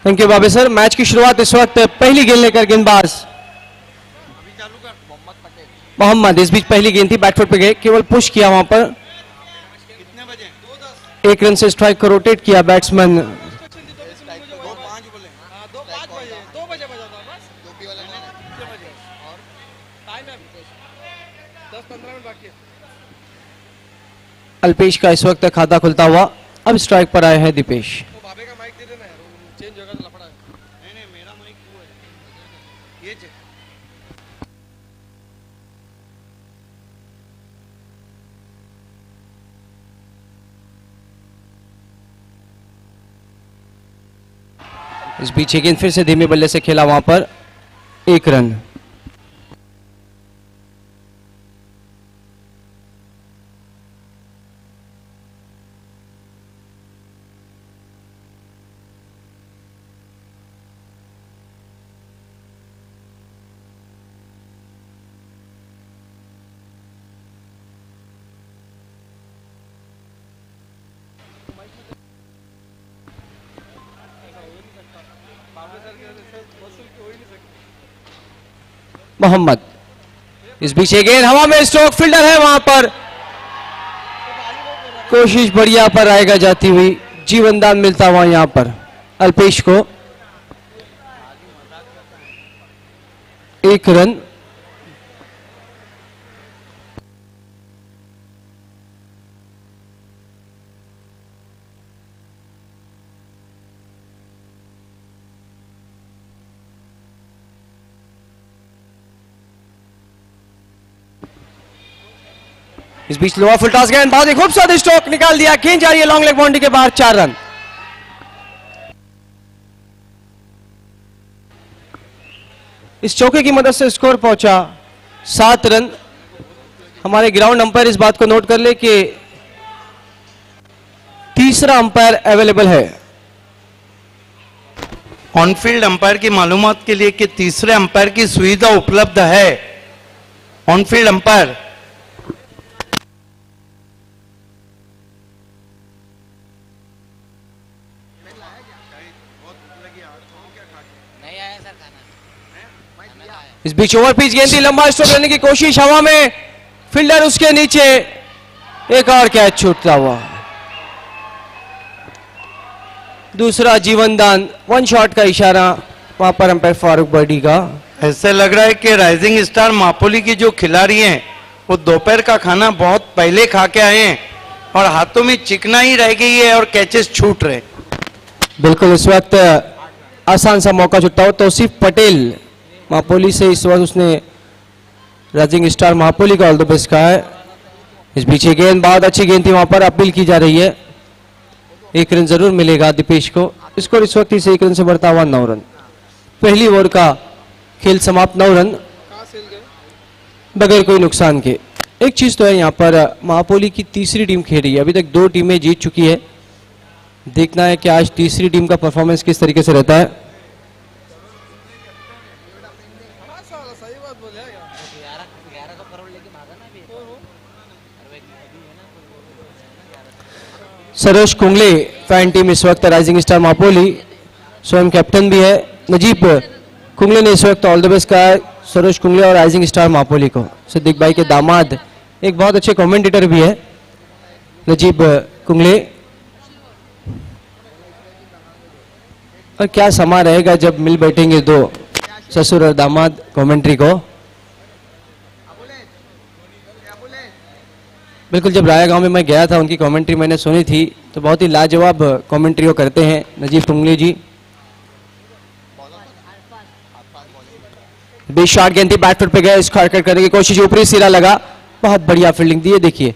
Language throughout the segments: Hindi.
थैंक यू बाबे सर। मैच की शुरुआत इस वक्त पहली गेंद लेकर गेंदबाज मोहम्मद, इस बीच पहली गेंद थी, बैटफुट पे गए, केवल पुश किया वहां पर, एक रन से स्ट्राइक को रोटेट किया बैट्समैन। अल्पेश का इस वक्त खाता खुलता हुआ, अब स्ट्राइक पर आए हैं दीपेश। इस बीच गेंद फिर से धीमे बल्ले से खेला वहां पर, एक रन। मोहम्मद, इस बीच गेंद हवा में, स्ट्रोक, फील्डर है वहां पर, कोशिश बढ़िया पर आएगा जाती हुई, जीवनदान मिलता हुआ यहां पर अल्पेश को, एक रन। इस बीच लोअर फुल टॉस गेंद, बहुत ही खूबसूरत स्ट्रोक निकाल दिया, गेंद जा रही है लॉन्ग लेग बाउंड्री के बाहर, 4 रन। इस चौके की मदद से स्कोर पहुंचा 7 रन। हमारे ग्राउंड अंपायर इस बात को नोट कर ले कि तीसरा अंपायर अवेलेबल है। ऑनफील्ड अंपायर की मालूमात के लिए कि तीसरे अंपायर की सुविधा उपलब्ध है। ऑनफील्ड अंपायर इस बीच ओवर पिच गेंद थी, लंबा स्ट्रोक लेने की कोशिश, हवा में, फील्डर उसके नीचे, एक और कैच छूटता हुआ, दूसरा जीवनदान, वन शॉट का इशारा वहां पर अंपायर फारूक बर्डी का। ऐसे लग रहा है कि राइजिंग स्टार मापोली की जो खिलाड़ी हैं वो दोपहर का खाना बहुत पहले खा के आए हैं और हाथों में चिकनाई रह गई है और कैचेस छूट रहे। बिल्कुल, इस वक्त आसान सा मौका छूटता हो, तौसीफ पटेल मापोली से इस वक्त उसने राइजिंग स्टार मापोली का ऑल द बेस्ट कहा है। इस बीच गेंद बहुत अच्छी गेंद थी, वहां पर अपील की जा रही है, एक रन जरूर मिलेगा दीपेश को। स्कोर इस वक्त से 1 रन से बढ़ता हुआ 9 रन। पहली ओवर का खेल समाप्त, 9 रन बगैर कोई नुकसान के। एक चीज तो है, यहाँ पर मापोली की तीसरी टीम खेल रही है, अभी तक 2 टीमें जीत चुकी है, देखना है कि आज तीसरी टीम का परफॉर्मेंस किस तरीके से रहता है। सरोज कुंगले फैन टीम इस वक्त राइजिंग स्टार मापोली, स्वयं कैप्टन भी है नजीब कुंगले ने इस वक्त ऑल द बेस्ट कहा सरोज कुंगले और राइजिंग स्टार मापोली को। सिद्दीक भाई के दामाद एक बहुत अच्छे कमेंटेटर भी है नजीब कुंगले। और क्या समा रहेगा जब मिल बैठेंगे दो ससुर और दामाद कमेंट्री को। बिल्कुल, जब राया गांव में मैं गया था उनकी कमेंट्री मैंने सुनी थी तो बहुत ही लाजवाब कमेंट्री वो करते हैं नजीब कुंगले जी। बीच शॉट गेंद थी, बैटफुट पे गए, स्क्वायर कट करने की कोशिश, ऊपरी सिरा लगा, बहुत बढ़िया फील्डिंग दी है, देखिए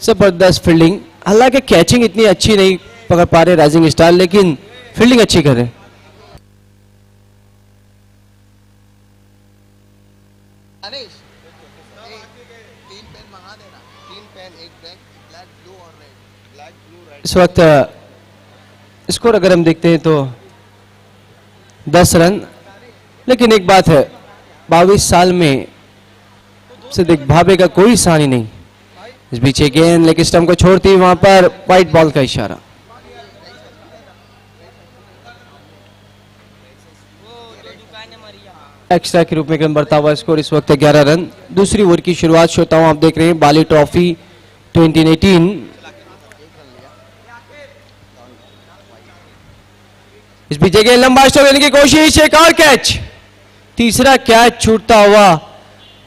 जबरदस्त फील्डिंग। हालांकि कैचिंग इतनी अच्छी नहीं पकड़ पा रहे राइजिंग स्टार, लेकिन फील्डिंग अच्छी कर रहे। इस वक्त स्कोर अगर हम देखते हैं तो 10 रन, लेकिन एक बात है 22 साल में सिद्दीक भावे का कोई सानी नहीं। इस बीच गेंद लेग स्टंप को छोड़ती, वहां पर व्हाइट बॉल का इशारा। एक्स्ट्रा के रूप में क्रम बढ़ता हुआ स्कोर इस वक्त 11 रन। दूसरी ओवर की शुरुआत श्रोताओं आप देख रहे हैं बाली ट्रॉफी 2018। इस बीच जगह लंबा स्ट्रोक लेने की कोशिश, एक और कैच, तीसरा कैच छूटता हुआ।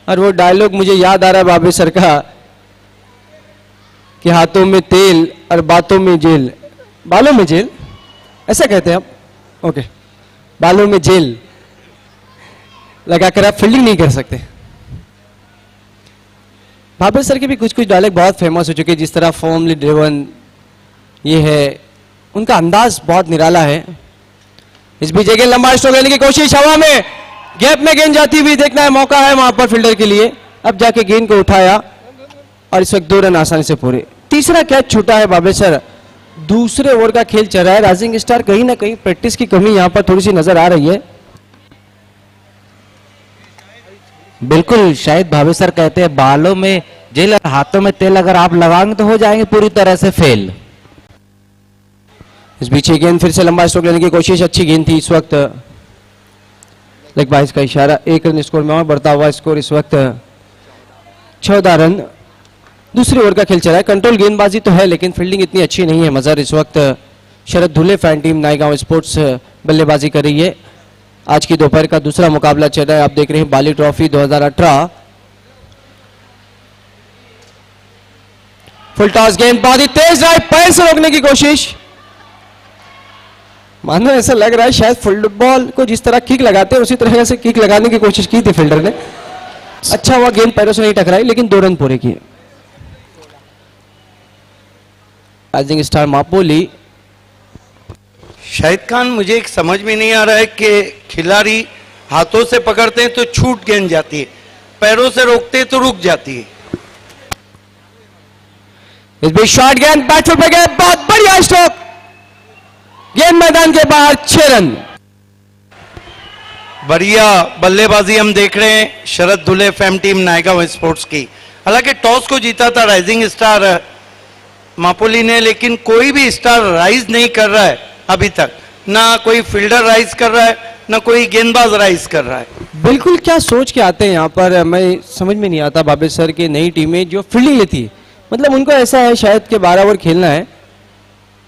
और वो डायलॉग मुझे याद आ रहा है बाबे सर का कि हाथों में तेल और बातों में जेल, बालों में जेल, ऐसा कहते हैं आप? ओके, बालों में जेल लगाकर आप फील्डिंग नहीं कर सकते। बाबर सर के भी कुछ कुछ डायलॉग बहुत फेमस हो चुके हैं, जिस तरह फॉर्मली ड्रिवन ये है, उनका अंदाज बहुत निराला है। इस बीच एक लंबा स्ट्रोक लेने की कोशिश, हवा में गैप में गेंद जाती हुई, देखना है मौका है वहां पर फील्डर के लिए। अब जाके गेंद को उठाया और इस वक्त 2 रन आसानी से पूरे। तीसरा कैच छूटा है बाबर सर। दूसरे ओवर का खेल चल रहा है, राइजिंग स्टार कहीं ना कहीं प्रैक्टिस की कमी यहां पर थोड़ी सी नजर आ रही है। बिल्कुल, शायद भावे सर कहते हैं बालों में जेल और हाथों में तेल अगर आप लगाएंगे तो हो जाएंगे पूरी तरह से फेल। इस बीच गेंद फिर से लंबा स्ट्रोक लेने की कोशिश, अच्छी गेंद थी। इस वक्त लेग बाइस का इशारा, 1 रन स्कोर में और बढ़ता हुआ स्कोर इस वक्त 14 रन। दूसरी ओवर का खेल चला है, कंट्रोल गेंदबाजी तो है लेकिन फील्डिंग इतनी अच्छी नहीं है। मजर इस वक्त शरद धुले फैन टीम नाईगांव स्पोर्ट्स बल्लेबाजी कर रही है। आज की दोपहर का दूसरा मुकाबला चल रहा है, आप देख रहे हैं बाली ट्रॉफी 2018। फुल टॉस गेंदबाजी, तेज ड्राइव, पैर से रोकने की कोशिश। मानो ऐसा लग रहा है शायद फुटबॉल को जिस तरह किक लगाते हैं उसी तरह से किक लगाने की कोशिश की थी फील्डर ने। अच्छा हुआ गेंद पैरों से नहीं टकराई, लेकिन 2 रन पूरे किए। राइजिंग स्टार मापोली, शाहिद खान, मुझे एक समझ में नहीं आ रहा है कि खिलाड़ी हाथों से पकड़ते हैं तो छूट गेंद जाती है, पैरों से रोकते हैं तो रुक जाती है। इस बीच शॉट गेंद बैटफुट पे गए, बहुत बढ़िया स्ट्रोक, गेंद मैदान के बाहर, 6 रन। बढ़िया बल्लेबाजी हम देख रहे हैं शरद धुले फैम टीम नायगांव स्पोर्ट्स की। हालांकि टॉस को जीता था राइजिंग स्टार मापोली ने, लेकिन कोई भी स्टार राइज नहीं कर रहा है अभी तक। ना कोई फील्डर राइज कर रहा है, ना कोई गेंदबाज राइज कर रहा है। बिल्कुल, क्या सोच के आते हैं यहाँ पर, मैं समझ में नहीं आता बाबे सर की नई टीमें जो फील्डिंग लेती है, मतलब उनको ऐसा है शायद कि 12 ओवर खेलना है।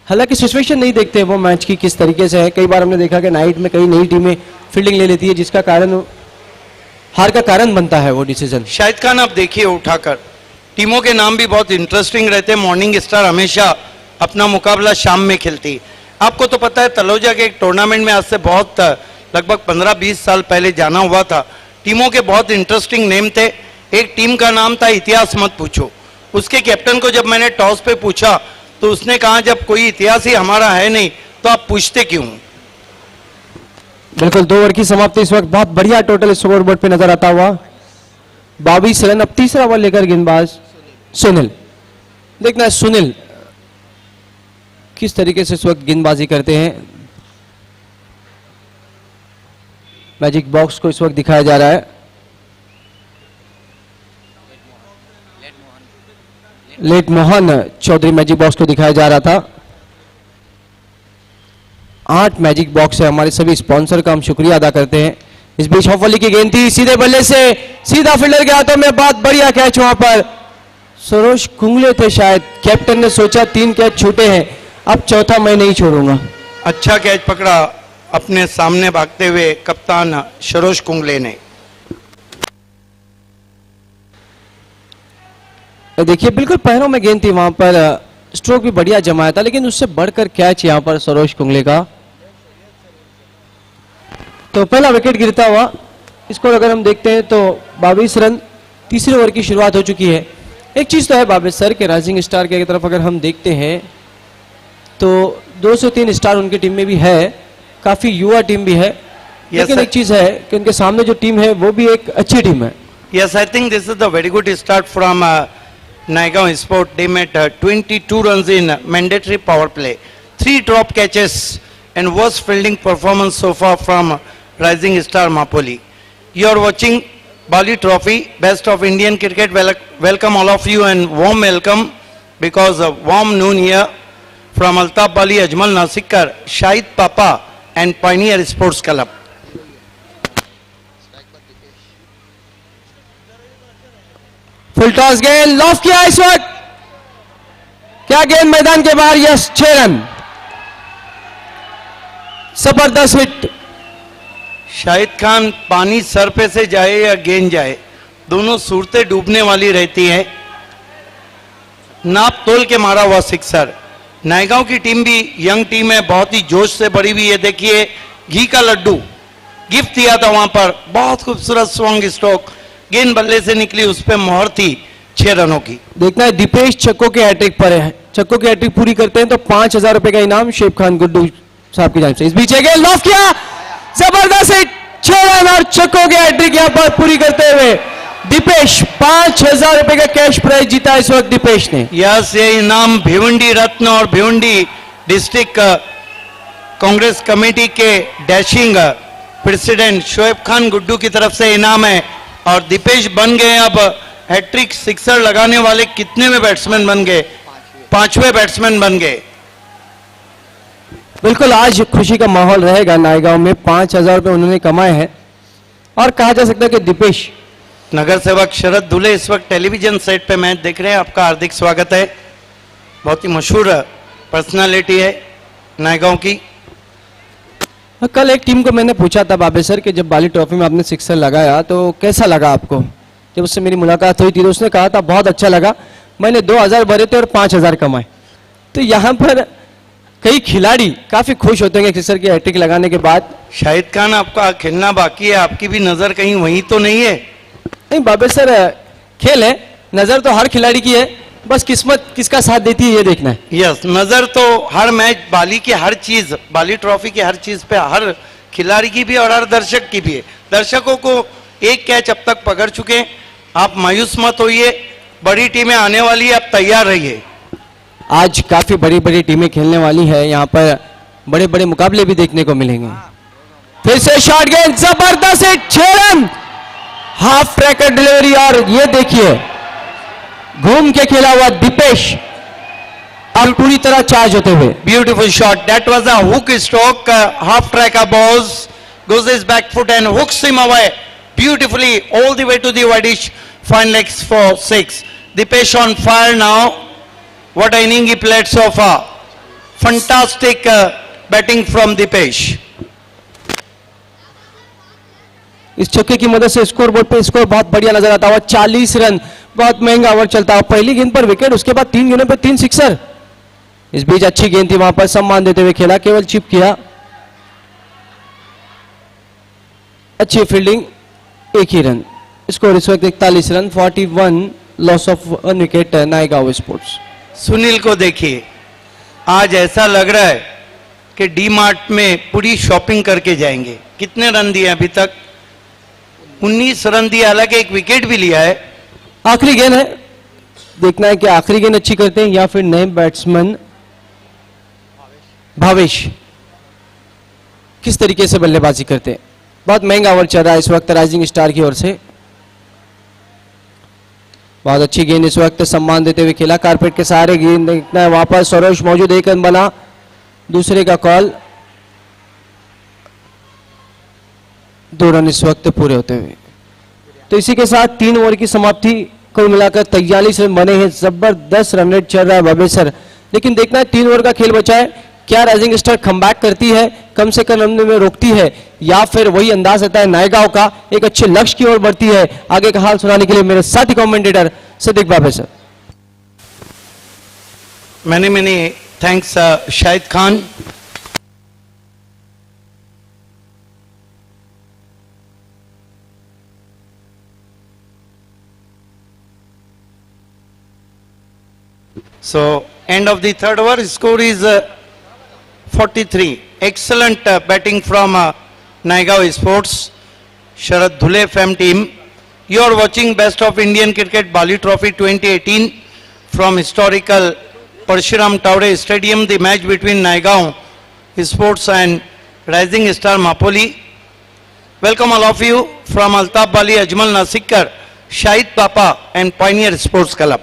हालांकि सिचुएशन नहीं देखते वो मैच की किस तरीके से है। कई बार हमने देखा कि नाइट में कई नई टीमें फील्डिंग ले लेती है, जिसका कारण हार का कारण बनता है वो डिसीजन। शाहिद खान, आप देखिए उठाकर, टीमों के नाम भी बहुत इंटरेस्टिंग रहते हैं। मॉर्निंग स्टार हमेशा अपना मुकाबला शाम में खेलती है। आपको तो पता है तलोजा के एक टूर्नामेंट में आज से बहुत लगभग 15-20 साल पहले जाना हुआ था। टीमों के बहुत इंटरेस्टिंग नेम थे। एक टीम का नाम था इतिहास मत पूछो। उसके कैप्टन को जब मैंने टॉस पे पूछा तो उसने कहा जब कोई इतिहास ही हमारा है नहीं तो आप पूछते क्यों। बिल्कुल, 2 ओवर की समाप्ति इस वक्त बहुत बढ़िया टोटल स्कोर बोर्ड पे नजर आता हुआ 22 रन। अब तीसरा ओवर लेकर गेंदबाज सुनील, देखना है सुनील किस तरीके से इस वक्त गेंदबाजी करते हैं। मैजिक बॉक्स को इस वक्त दिखाया जा रहा है। Late Mohan Chaudhary magic box को दिखाया जा रहा था। 8 मैजिक बॉक्स है, हमारे सभी स्पॉन्सर का हम शुक्रिया अदा करते हैं। इस बीच हॉफली की गेंद थी, सीधे बल्ले से सीधा फील्डर के हाथों में, बहुत बढ़िया कैच। वहां पर सरोज कुंगले थे शायद, कैप्टन ने सोचा 3 कैच छूटे हैं, अब चौथा मैं नहीं छोड़ूंगा। अच्छा कैच पकड़ा अपने सामने भागते हुए कप्तान सरोज कुंगले ने। देखिए बिल्कुल पैरों में गेंद थी, वहां पर स्ट्रोक भी बढ़िया जमाया था, लेकिन उससे बढ़कर कैच यहां पर सरोज कुंगले का। तो पहला विकेट गिरता हुआ स्कोर अगर हम देखते हैं तो 22 रन। तीसरे ओवर की शुरुआत हो चुकी है। एक चीज तो है बाबे सर के राइजिंग स्टार की तरफ अगर हम देखते हैं तो 2 से 3 स्टार उनकी टीम में भी है, काफी युवा टीम भी है। लेकिन एक चीज है कि उनके सामने जो टीम है वो भी एक अच्छी टीम है। Yes, I think this is the very good start from Naigaon Sport. They made 22 runs in mandatory power play, 3 drop catches, and worst fielding performance so far from Rising Star Mapoli. You are watching Bali Trophy, best of Indian cricket. Welcome all of you and warm welcome, because a warm noon here from Altaf Bali, Ajmal Nasikar, Shahid Papa and Pioneer Sports Club. Full toss गेंद लॉफ किया इस वक्त, क्या गेंद मैदान के बाहर, यस 6 रन, जबरदस्त हिट। शाहिद खान, पानी सर पे से जाए या गेंद जाए, दोनों सूरतें डूबने वाली रहती हैं। नाप तोल के मारा हुआ सिक्सर। नायगांव की टीम भी यंग टीम है, बहुत ही जोश से भरी हुई है। देखिए घी का लड्डू गिफ्ट दिया था वहां पर, बहुत खूबसूरत स्विंग स्ट्रोक, गेंद बल्ले से निकली, उस पर मोहर थी 6 रनों की। देखना है दीपेश छक्कों के हैट्रिक पर है, छक्कों की हैट्रिक पूरी करते हैं तो 5,000 रुपए का इनाम शेख खान गुड्डू साहब की जानिब से। इस बीच एक गेंद लॉफ किया, जबरदस्त हिट, 6 रन और छक्कों की हैट्रिक यहां पर पूरी करते हुए दीपेश 5,000 रुपए का कैश प्राइज जीता इस वक्त दीपेश ने। यस, ये इनाम भिवंडी रत्न और भिवंडी डिस्ट्रिक्ट कांग्रेस कमेटी के डैशिंग प्रेसिडेंट शोएब खान गुड्डू की तरफ से इनाम है। और दीपेश बन गए अब हैट्रिक सिक्सर लगाने वाले कितने में बैट्समैन बन गए, 5वें बैट्समैन बन गए। बिल्कुल आज खुशी का माहौल रहेगा नायगांव में, 5,000 रुपए उन्होंने कमाए हैं। और कहा जा सकता है कि दीपेश, नगर सेवक शरद धुले इस वक्त टेलीविजन सेट पे मैच देख रहे हैं, आपका हार्दिक स्वागत है। बहुत ही मशहूर पर्सनालिटी है नायगांव की। कल एक टीम को मैंने पूछा था बाबे सर कि जब बाली ट्रॉफी में आपने सिक्सर लगाया तो कैसा लगा आपको, जब उससे मेरी मुलाकात हुई थी तो उसने कहा था बहुत अच्छा लगा, मैंने 2,000 भरे थे और 5,000 कमाए। तो यहाँ पर कई खिलाड़ी काफी खुश होते हैं सिक्सर की हैट्रिक लगाने के बाद। शाहिद खान, आपका खेलना बाकी है, आपकी भी नजर कहीं वहीं तो नहीं है? नहीं बाबे सर, खेल है, नजर तो हर खिलाड़ी की है, बस किस्मत किसका साथ देती है ये देखना है। यस, नजर तो हर मैच, बाली की हर चीज, बाली ट्रॉफी की हर चीज पे हर खिलाड़ी की भी और हर दर्शक की भी है। दर्शकों को एक कैच अब तक पकड़ चुके हैं, आप मायूस मत होइए, बड़ी टीमें आने वाली है, आप तैयार रहिए। आज काफी बड़ी बड़ी टीमें खेलने वाली है, यहाँ पर बड़े बड़े मुकाबले भी देखने को मिलेंगे। फिर से शॉट गेंद, जबरदस्त hit, 6 run, half tracker delivery. और ये देखिए घूम के खेला हुआ दीपेश अब पूरी तरह चार्ज होते हुए। Beautiful shot. That was a hook stroke. Half tracker balls goes his back foot and hooks him away beautifully all the way to the widish fine legs for 6. Dipesh on fire now. What an inning he played so far. Fantastic batting from Dipesh. इस छक्के की मदद से स्कोर बोर्ड पे स्कोर बहुत बढ़िया नजर आता हुआ, 40 रन, बहुत महंगा ओवर चलता हुआ। पहली गेंद पर विकेट, उसके बाद 3 गेंदों पे 3 सिक्सर। इस बीच अच्छी गेंद थी, वहां पर सम्मान देते हुए खेला, केवल चिप किया। अच्छी फील्डिंग, 1 ही रन, स्कोर इस वक्त 41 run, 41 loss of 1 wicket Naigaon sports. Sunil को देखिए, आज ऐसा लग रहा है कि डी मार्ट में पूरी शॉपिंग करके जाएंगे। कितने रन दिए अभी तक? 19 रन दिया, हालांकि एक विकेट भी लिया है। आखिरी गेंद है, देखना है कि आखिरी गेंद अच्छी करते हैं या फिर नए बैट्समैन भावेश किस तरीके से बल्लेबाजी करते हैं। बहुत महंगा ओवर चल रहा है इस वक्त राइजिंग स्टार की ओर से। बहुत अच्छी गेंद इस वक्त सम्मान देते हुए खेला, कारपेट के सहारे गेंद, देखना है वहां पर सरोज मौजूद, 1 रन बना, दूसरे का कॉल, 2 रन इस वक्त पूरे होते हुए। तो इसी के साथ 3 ओवर की समाप्ति, कुल मिलाकर 43 रन बने हैं, जबरदस्त रन रेट चल रहा है बाबे सर। लेकिन देखना है 3 ओवर का खेल बचा है, क्या राइजिंग स्टार कमबैक करती है, कम से कम रन में रोकती है, या फिर वही अंदाज रहता है नायगांव का, एक अच्छे लक्ष्य की ओर बढ़ती है। आगे का हाल सुनाने के लिए मेरे साथी कमेंटेटर सिद्दीक बाबे सर। मैंने thanks Shahid Khan. So end of the 3rd over, score is 43. Excellent batting from Nayagaon Sports, Sharad Dhule FM team. You are watching Best of Indian Cricket Bali Trophy 2018 from historical Parshuram Tawde Stadium. The match between Nayagaon Sports and Rising Star Mapoli. Welcome all of you from Altaf Bali, Ajmal Nasikar, Shahid Papa and Pioneer Sports Club.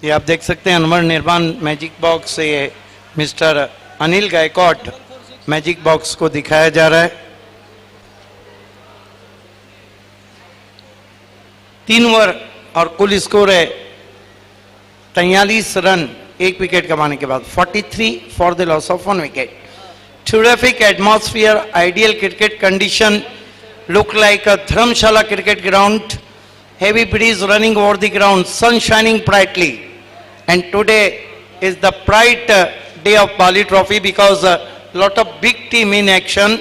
ये आप देख सकते हैं अनवर निर्माण मैजिक बॉक्स से mister Anil Gaikwad magic box को दिखाया जा रहा है। 3 ओवर और कुल स्कोर है 43 रन, 1 विकेट कमाने के बाद 43 for the loss of 1 wicket. Terrific atmosphere, ideal cricket condition, look like a Dharamshala cricket ground. Heavy breeze running over the ground, sun shining brightly. And today is the bright day of Bali Trophy because a lot of big team in action.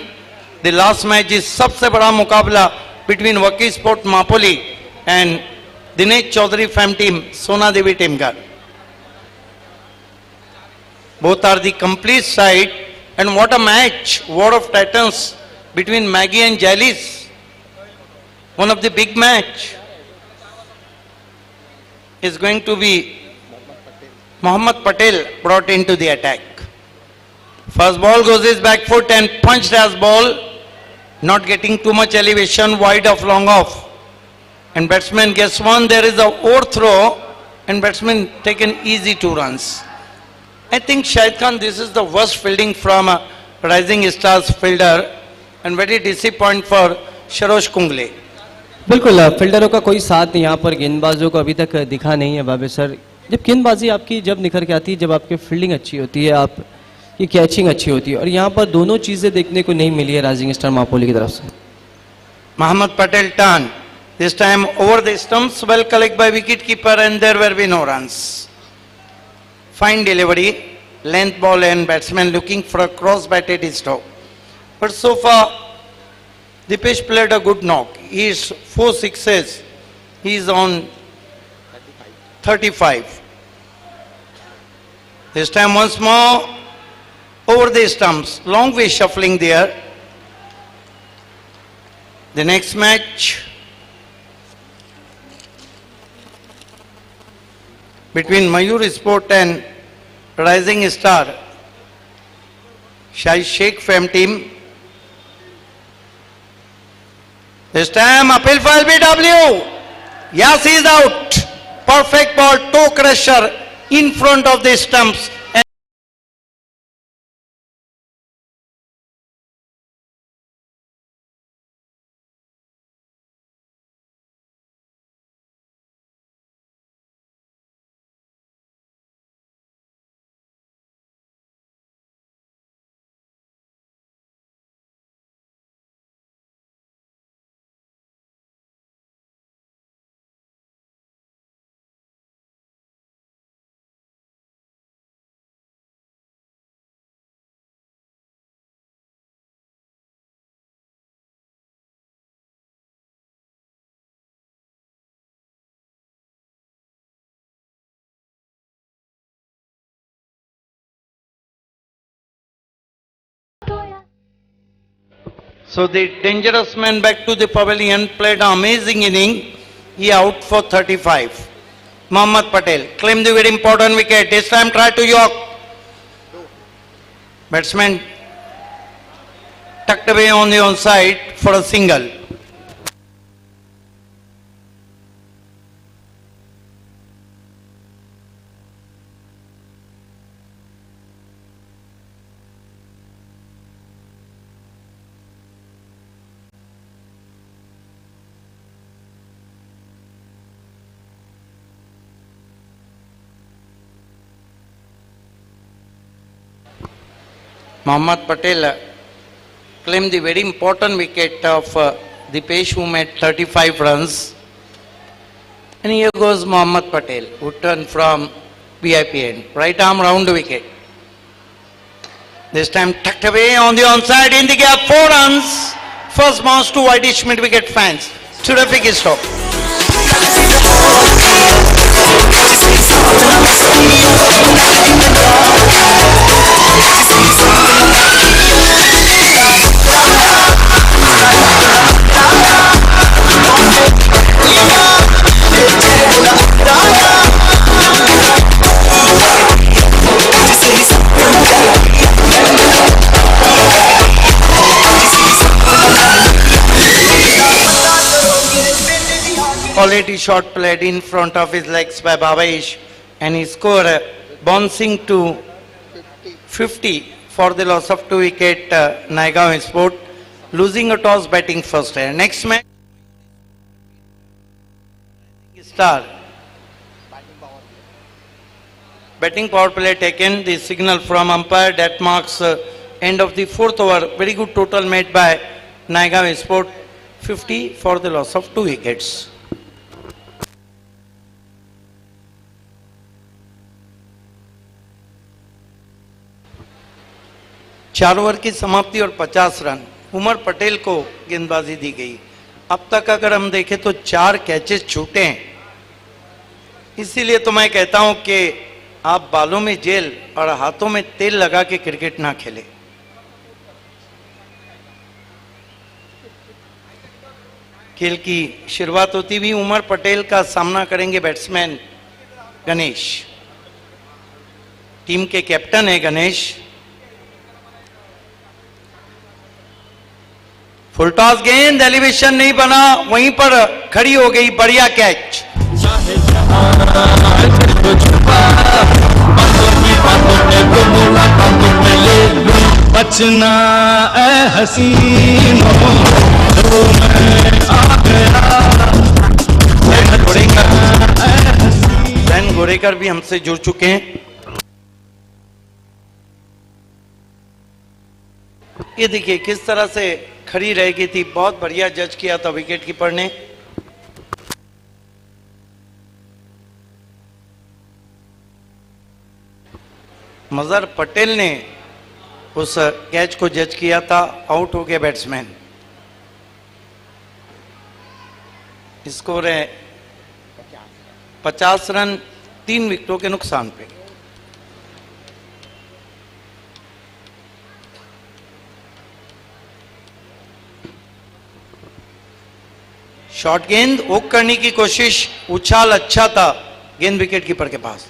The last match is सबसे बड़ा मुकाबला between Waki Sport Mapoli and Dinesh Chaudhary fam team, Sona Devi team का. Both are the complete side. And what a match, War of Titans between Maggie and Jallis. One of the big match is going to be Mohammad Patel brought into the attack. First ball goes his back foot and punched as ball, not getting too much elevation, wide off, long off. And batsman gets one, there is a overthrow and batsman taken easy 2 runs. I think Shahid Khan, this is the worst fielding from a Rising Stars fielder and very disappointing for Sharosh Kungle. बिल्कुल फील्डरों का कोई साथ नहीं यहाँ पर, गेंदबाजों को अभी तक दिखा नहीं है बाबे सर। जब गेंदबाजी आपकी जब निखर के आती है, जब आपकी फील्डिंग अच्छी होती है, आपकी कैचिंग अच्छी होती है, और यहाँ पर दोनों चीज़ें देखने को नहीं मिली है राइजिंग स्टार मापोली की तरफ से। Mohammad Patel turn, this time over the stumps, well collected by wicket keeper and there will be no runs. Fine delivery, length ball and batsman looking for a cross batted stop. But so far, Dipesh played a good knock. He is 4 sixes. He is on 35. This time once more over the stumps. Long way shuffling there. The next match between Mayur Sport and Rising Star, Shai Sheikh fam team. This time appeal for LBW. Yes, he is out. Perfect ball, toe crusher in front of the stumps. So the dangerous man back to the pavilion played an amazing inning. He out for 35. Mohammad Patel claimed the very important wicket. This time try to york. Batsman tucked away on the onside for a single. Mohammad Patel claimed the very important wicket of Dipesh, who made 35 runs. And here goes Mohammad Patel, who turned from VIP end. Right arm round the wicket. This time tucked away on the onside, in the gap, 4 runs. First bounce to Whitish mid-wicket fans. Terrific stop. Quality shot played in front of his legs by Bhavaish and score bouncing to 50 for the loss of 2 wicket. Naigaon Sport losing a toss, batting first. Next match, Star batting power play taken. The signal from umpire that marks end of the 4th over. Very good total made by Naigaon Sport, 50 for the loss of 2 wickets. चार ओवर की समाप्ति और 50 रन। उमर पटेल को गेंदबाजी दी गई। अब तक अगर हम देखें तो 4 कैचेस छूटे हैं। इसीलिए तो मैं कहता हूं कि आप बालों में जेल और हाथों में तेल लगा के क्रिकेट ना खेलें। खेल की शुरुआत होती हुई उमर पटेल का सामना करेंगे बैट्समैन गणेश। टीम के कैप्टन है गणेश। फुल टॉस गेंद, एलिवेशन नहीं बना, वहीं पर खड़ी हो गई, बढ़िया कैच। बचना ए हसीनो तो मैं आ गया। बैन गोरेकर भी हमसे जुड़ चुके हैं। ये देखिए किस तरह से खड़ी रह गई थी, बहुत बढ़िया जज किया था विकेट कीपर ने। मजहर पटेल ने उस कैच को जज किया था, आउट हो गया बैट्समैन। स्कोर है 50 रन 3 विकेटों के नुकसान पे। शॉर्ट गेंद, हुक करने की कोशिश, उछाल अच्छा था, गेंद विकेट कीपर के पास।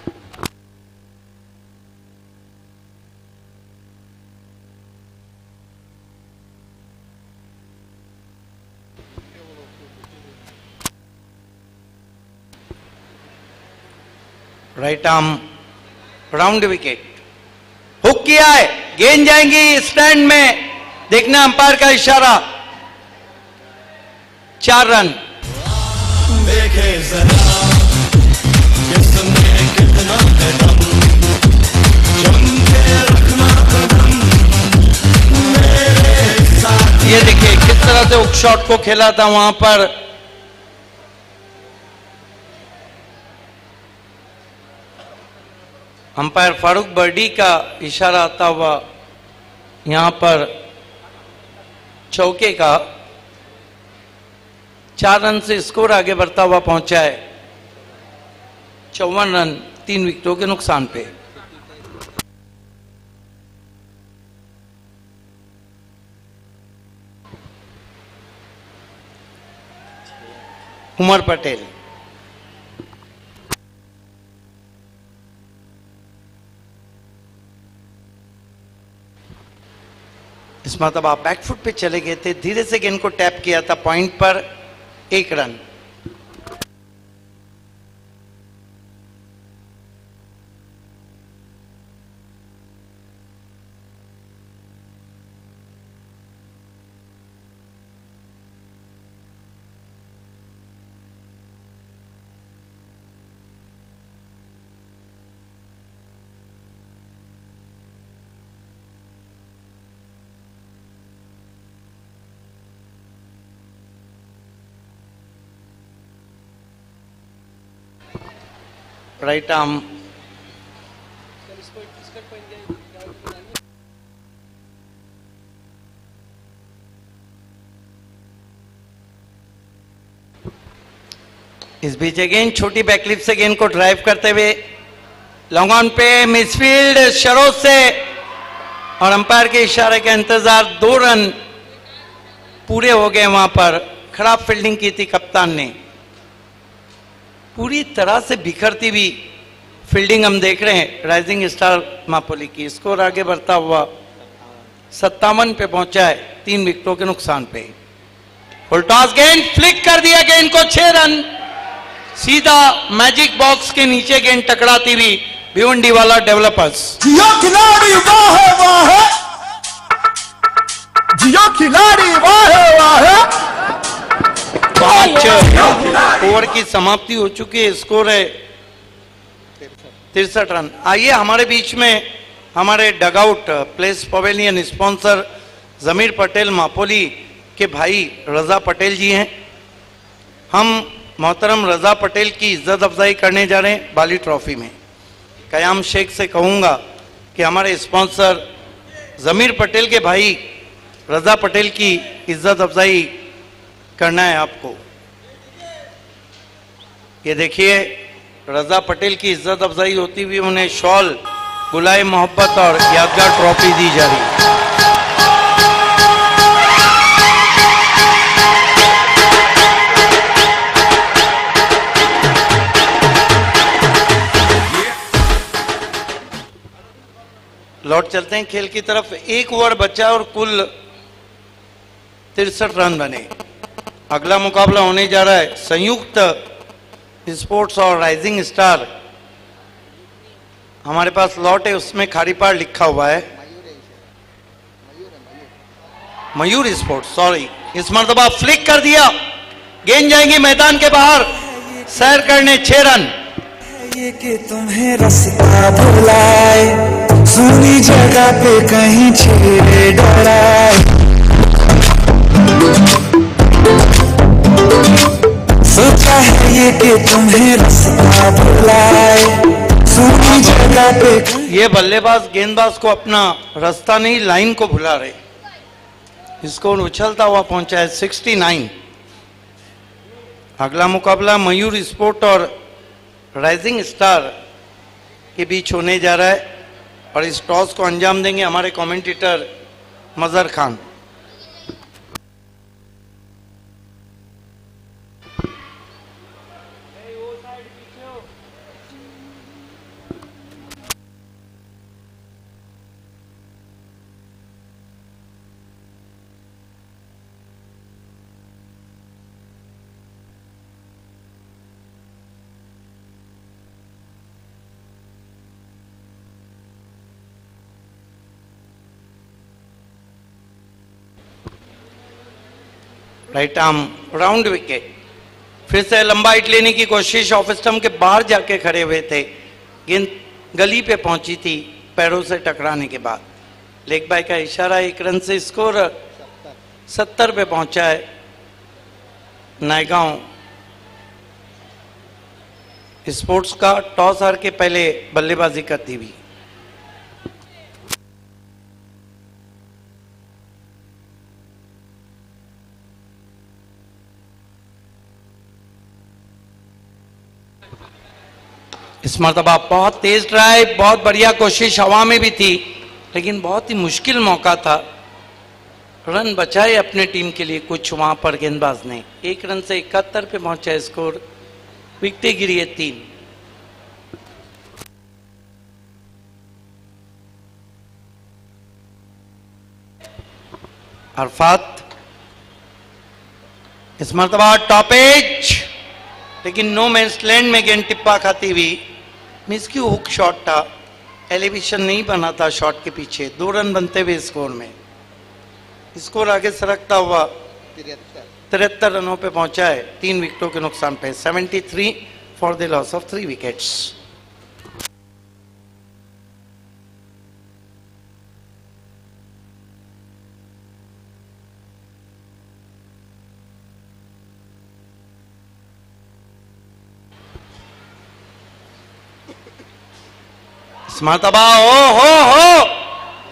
Right arm round wicket, hook किया है, गेंद जाएंगी स्टैंड में, देखना अंपायर का इशारा। 4 रन। देखे जरा किसने कितना है दम, जम के रखना कदम मेरे साथ। ये देखिए किस तरह से हुक शॉट को खेला था वहां पर। अंपायर फारूक बर्डी का इशारा आता हुआ यहां पर चौके का। 4 रन से स्कोर आगे बढ़ता हुआ पहुंचा है 54 रन 3 विकेटों के नुकसान पे। उमर पटेल इस मतलब आप बैकफुट पे चले गए थे, धीरे से गेंद को टैप किया था पॉइंट पर, 1 रन। राइट आर्म इस बीच गेंद छोटी बैकलिप से गेंद को ड्राइव करते हुए लॉन्ग ऑन पे मिसफील्ड शरोज से, और अंपायर के इशारे का इंतजार। 2 रन पूरे हो गए वहां पर। खराब फील्डिंग की थी कप्तान ने, पूरी तरह से बिखरती हुई फील्डिंग हम देख रहे हैं राइजिंग स्टार मापोली की। स्कोर आगे बढ़ता हुआ 57 पे पहुंचा है 3 विकेटों के नुकसान पे। फुल टॉस गेंद, फ्लिक कर दिया गेंद को, 6 रन। सीधा मैजिक बॉक्स के नीचे गेंद टकराती हुई भिवंडी वाला डेवलपर्स। जियो खिलाड़ी वाह वाह, जियो खिलाड़ी वाह वाह। 5 ओवर की समाप्ति हो चुकी है, स्कोर है 63 रन। आइए हमारे बीच में हमारे डगआउट प्लेस पवेलियन स्पॉन्सर जमीर पटेल मापोली के भाई रजा पटेल जी हैं। हम मोहतरम रजा पटेल की इज्जत अफजाई करने जा रहे हैं बाली ट्रॉफी में। कयाम शेख से कहूंगा कि हमारे स्पॉन्सर जमीर पटेल के भाई रजा पटेल की इज्जत अफजाई करना है आपको। ये देखिए रजा पटेल की इज्जत अफजाई होती हुई उन्हें शॉल, गुलाए मोहब्बत और यादगार ट्रॉफी दी जा रही है। लौट चलते हैं खेल की तरफ। 1 ओवर बचा और कुल 63 रन बने। अगला मुकाबला होने जा रहा है संयुक्त स्पोर्ट्स और राइजिंग स्टार। हमारे पास लॉट है, उसमें खारीपार लिखा हुआ है। मयूर स्पोर्ट्स, सॉरी। इस मर्तबा फ्लिक कर दिया, गेंद जाएंगी मैदान के बाहर। सैर करने 6 रन। ये कि तुम्हें रास्ता भुलाए, सुनी जगह पे कहीं छेड़े डराए। सोचा है ये कि तुम्हें रास्ता भुलाए, सुनी जगह पे। ये बल्लेबाज गेंदबाज को अपना रास्ता नहीं, लाइन को भुला रहे। इसको उछलता हुआ पहुंचा है 69। अगला मुकाबला मयूर स्पोर्ट और राइजिंग स्टार के बीच होने जा रहा है और इस टॉस को अंजाम देंगे हमारे commentator Mazhar Khan. Right arm round wicket. फिर से लंबा हिट लेने की कोशिश, ऑफ स्टंप के बाहर जाके खड़े हुए थे। गेंद गली पे पहुंची थी पैरों से टकराने के बाद। लेग बाय का इशारा, 1 रन से स्कोर 70 पे पहुंचा है नायगांव स्पोर्ट्स का। टॉस हार के पहले बल्लेबाजी करती हुई। इस मरतबा बहुत तेज ड्राइव, बहुत बढ़िया कोशिश, हवा में भी थी लेकिन बहुत ही मुश्किल मौका था। रन बचाए अपने टीम के लिए कुछ वहां पर गेंदबाज ने। 1 रन से 71 पे पहुंचा स्कोर। विकेटें गिरी है 3। अरफात इस मरतबा टॉप एज, लेकिन नो मैंस लैंड में गेंद टिप्पा खाती हुई। मिस की हुक शॉट था, एलिवेशन नहीं बना था शॉट के पीछे। 2 रन बनते हुए स्कोर में। स्कोर आगे सरकता हुआ 73 रनों पे पहुंचा है 3 विकेटों के नुकसान पे। 73 for the loss of 3 wickets. मरतबा हो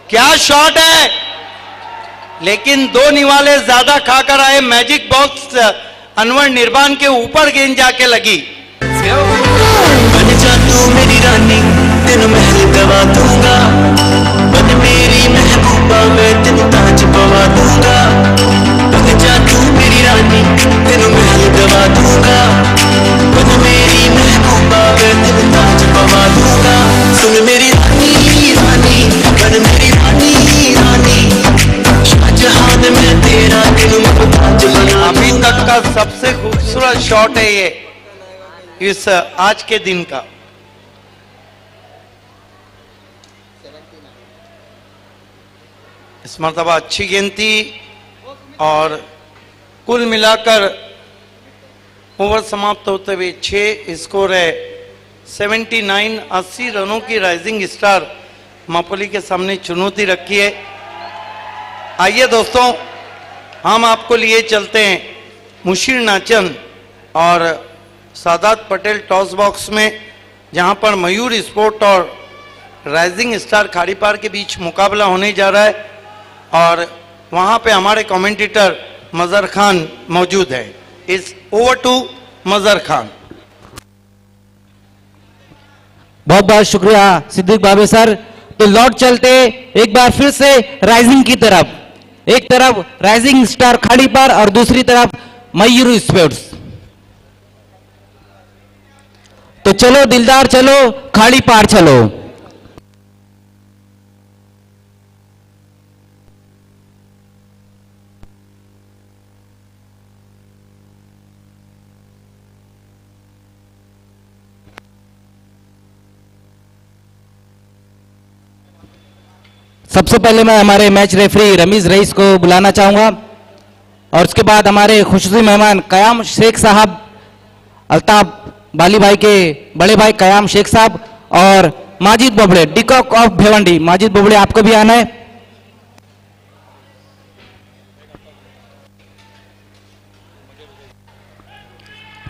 क्या शॉट है, लेकिन 2 निवाले ज्यादा खाकर आए। मैजिक बॉक्स अनवर निर्बान के ऊपर गेंद जाके लगी। बन जा तू मेरी रानी, तेनू महल गवा दूंगा। बन मेरी महबूबा, मैं तेनू ताज पवा दूंगा। बन जा तू मेरी रानी, तेनू महल गवा दूंगा। बन मेरी महबूबा, मैं तेनू ताज पवा दूंगा। सुन मेरी रानी रानी, बन मेरी रानी रानी। शाहजहान मैं तेरा, तेनू मैं ताज बना। अभी तक का सबसे खूबसूरत शॉट है ये। इस आज के दिन का। इस मरतबा अच्छी गेंद थी और कुल मिलाकर ओवर समाप्त होते हुए 6 स्कोर है 79। 80 रनों की राइजिंग स्टार मापोली के सामने चुनौती रखी है। आइए दोस्तों, हम आपको लिए चलते हैं मुशीर नाचन और सादात पटेल टॉस बॉक्स में, जहां पर मयूर स्पोर्ट और राइजिंग स्टार खाड़ीपार के बीच मुकाबला होने जा रहा है और वहां पे हमारे कमेंटेटर मजहर खान मौजूद है। इस ओवर टू मजहर खान। बहुत बहुत शुक्रिया सिद्दीक बाबे सर। तो लौट चलते एक बार फिर से राइजिंग की तरफ, एक तरफ राइजिंग स्टार खाड़ीपार और दूसरी तरफ मयूर स्पोर्ट्स। तो चलो दिलदार चलो, खाड़ीपार चलो। सबसे पहले मैं हमारे मैच रेफरी रमीज रईस को बुलाना चाहूंगा और उसके बाद हमारे खुशूसी मेहमान कयाम शेख साहब, अल्ताफ बाली भाई के बड़े भाई कयाम शेख साहब और माजिद बोबड़े डिकॉक ऑफ भिवंडी। माजिद बोबड़े आपको भी आना है।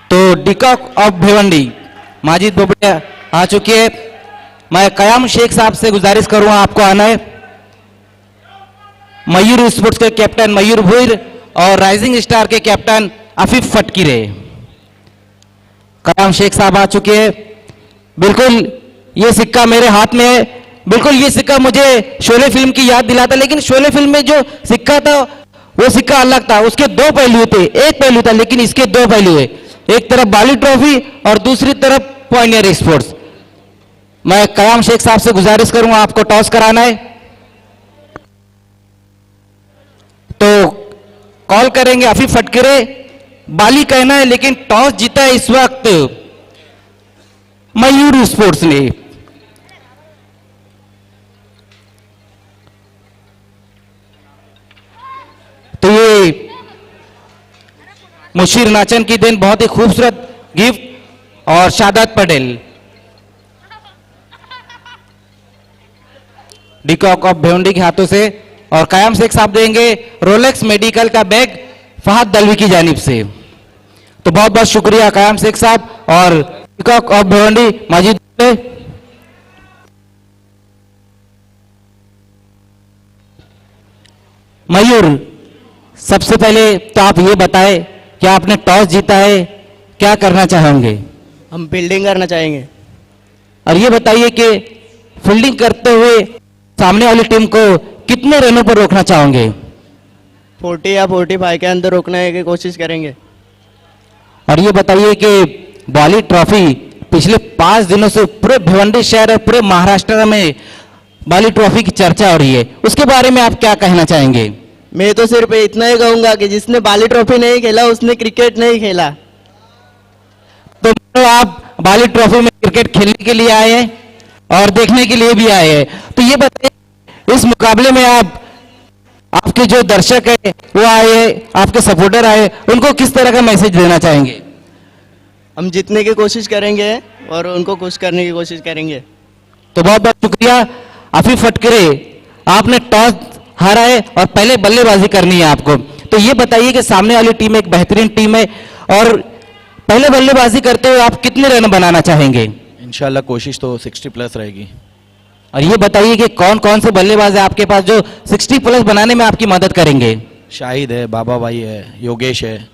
तो डिकॉक ऑफ भिवंडी माजिद बोबड़े आ चुकी है। मैं कयाम शेख साहब से गुजारिश करूंगा आपको आना है। मयूर स्पोर्ट्स के कैप्टन मयूर भुईर और राइजिंग स्टार के कैप्टन आफिफ फटकीरे। कयाम शेख साहब आ चुके हैं। बिल्कुल ये सिक्का मेरे हाथ में है। बिल्कुल ये सिक्का मुझे शोले फिल्म की याद दिलाता, लेकिन शोले फिल्म में जो सिक्का था वो सिक्का अलग था, उसके 2 पहलू थे। एक पहलू था लेकिन इसके 2 पहलू है, एक तरफ बाली ट्रॉफी और दूसरी तरफ पॉइनियर स्पोर्ट्स। मैं कयाम शेख साहब से गुजारिश करूंगा आपको टॉस कराना है। तो कॉल करेंगे आफिफ फटकीरे। बाली कहना है लेकिन टॉस जीता है इस वक्त मयूर स्पोर्ट्स ने। तो ये मुशीर नाचन की देन बहुत ही खूबसूरत गिफ्ट और शादात पटेल डिकॉक ऑफ भिवंडी के हाथों से और कयाम शेख साहब देंगे रोलेक्स मेडिकल का बैग फहद दलवी की जानिब से। तो बहुत बहुत शुक्रिया कयाम शेख साहब और डिकॉक ऑफ भिवंडी माजिद। मयूर, सबसे पहले तो आप ये बताएं कि आपने टॉस जीता है, क्या करना चाहेंगे? हम फील्डिंग करना चाहेंगे। और ये बताइए कि फील्डिंग करते हुए सामने वाली टीम को कितने रनों पर रोकना चाहोगे? 40 या 45 के अंदर रोकने की कोशिश करेंगे। और ये बताइए कि बाली ट्रॉफी पिछले 5 दिनों से पूरे भिवंडी शहर और पूरे महाराष्ट्र में बाली ट्रॉफी की चर्चा हो रही है, उसके बारे में आप क्या कहना चाहेंगे? मैं तो सिर्फ इतना ही कहूंगा कि जिसने बाली ट्रॉफी नहीं खेला उसने क्रिकेट नहीं खेला। तो आप बाली ट्रॉफी में क्रिकेट खेलने के लिए आए हैं और देखने के लिए भी आए हैं। तो ये बताइए इस मुकाबले में आपके जो दर्शक है वो आए, आपके सपोर्टर आए, उनको किस तरह का मैसेज देना चाहेंगे? हम जीतने की कोशिश करेंगे और उनको खुश करने की कोशिश करेंगे। तो बहुत बहुत शुक्रिया आफिफ फटकीरे, आपने टॉस हारा है और पहले बल्लेबाजी करनी है आपको। तो ये बताइए कि सामने वाली टीम एक बेहतरीन टीम है और पहले बल्लेबाजी करते हुए आप कितने रन बनाना चाहेंगे? इंशाल्लाह कोशिश तो 60 प्लस रहेगी। और ये बताइए कि कौन कौन से बल्लेबाज है आपके पास जो 60 प्लस बनाने में आपकी मदद करेंगे? शाहिद है, बाबा भाई है, योगेश है,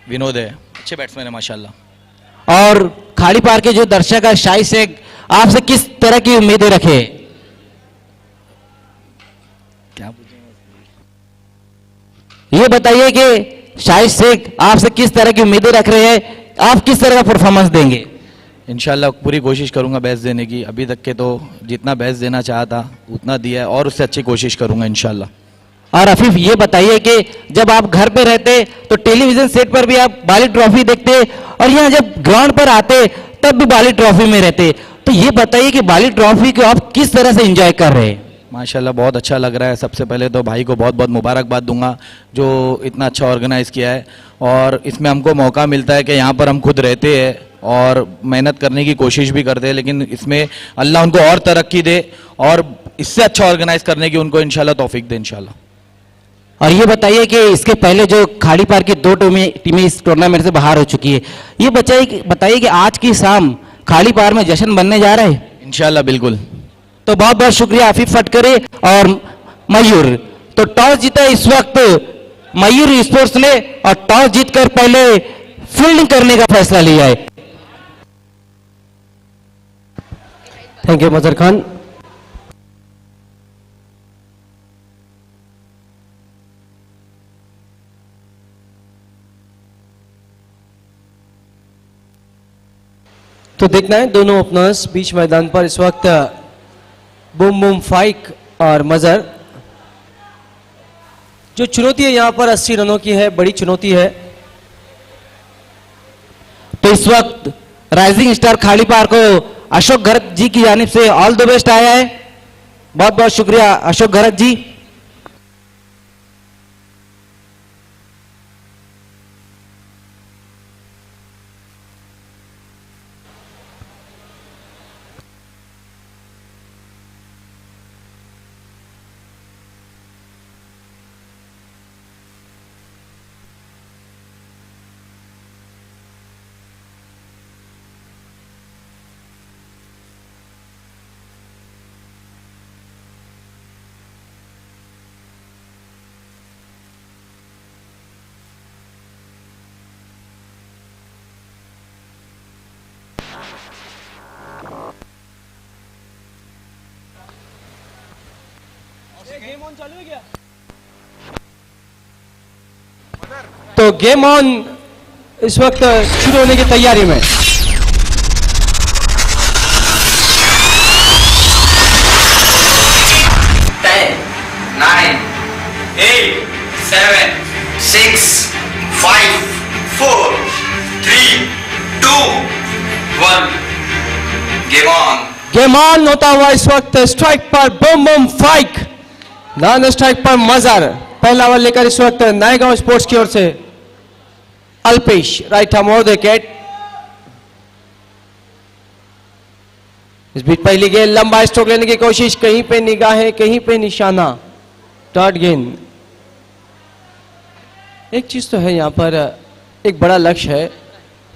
विनोद है, अच्छे बैट्समैन है माशाल्लाह। और खाड़ीपार के जो दर्शक है शाहिद शेख आपसे किस तरह की उम्मीदें रखे? क्या ये बताइए कि शाहिद शेख आपसे किस तरह की उम्मीदें रख रहे हैं, आप किस तरह का परफॉर्मेंस देंगे? इंशाल्लाह पूरी कोशिश करूंगा बेस्ट देने की। अभी तक के तो जितना बेस्ट देना चाहा था उतना दिया है और उससे अच्छी कोशिश करूंगा इंशाल्लाह। और अफीफ ये बताइए कि जब आप घर पे रहते तो टेलीविजन सेट पर भी आप बाली ट्रॉफी देखते, और यहाँ जब ग्राउंड पर आते तब भी बाली ट्रॉफी में रहते। तो ये बताइए कि बाली ट्रॉफी को आप किस तरह से एंजॉय कर रहे हैं? माशाल्लाह बहुत अच्छा लग रहा है। सबसे पहले तो भाई को बहुत बहुत मुबारकबाद दूंगा जो इतना अच्छा ऑर्गेनाइज किया है, और इसमें हमको मौका मिलता है कि यहाँ पर हम खुद रहते हैं और मेहनत करने की कोशिश भी करते हैं, लेकिन इसमें अल्लाह उनको और तरक्की दे और इससे अच्छा ऑर्गेनाइज करने की उनको इंशाल्लाह तौफीक दे इंशाल्लाह। और ये बताइए कि इसके पहले जो खाड़ी पार की 2 टीमें इस टूर्नामेंट से बाहर हो चुकी है, ये बताइए कि आज की शाम खाड़ी पार में जश्न बनने जा रहा है? इंशाल्लाह बिल्कुल। तो बहुत बहुत शुक्रिया आफिफ फटकरे और मयूर। तो टॉस जीता इस वक्त मयूर स्पोर्ट्स ने, और टॉस जीतकर पहले फील्डिंग करने का फैसला लिया है। थैंक यू मजहर खान। तो देखना है दोनों ओपनर्स बीच मैदान पर इस वक्त बूम बूम फाइक और मजहर। जो चुनौती है यहां पर 80 रनों की है, बड़ी चुनौती है। तो इस वक्त राइजिंग स्टार खाड़ी पार को अशोक गहरत जी की जानिब से ऑल द बेस्ट आया है। बहुत बहुत शुक्रिया अशोक गहरत जी। तो गेम ऑन इस वक्त शुरू होने की तैयारी में। 10, 9, 8, 7, 6, 5, 4, 3, 2, 1. Game on. गेम ऑन होता हुआ इस वक्त स्ट्राइक पर बूम बूम फाइक, नॉन स्ट्राइक पर मजहर। पहला ओवर लेकर इस वक्त नायगांव स्पोर्ट्स की ओर से Alpesh, right hand over the wicket. इस बीच पहली गेंद लंबा स्ट्रोक लेने की कोशिश, कहीं पे निगाहें कहीं पे निशाना। थर्ड गेंद। एक चीज तो है यहां पर, एक बड़ा लक्ष्य है,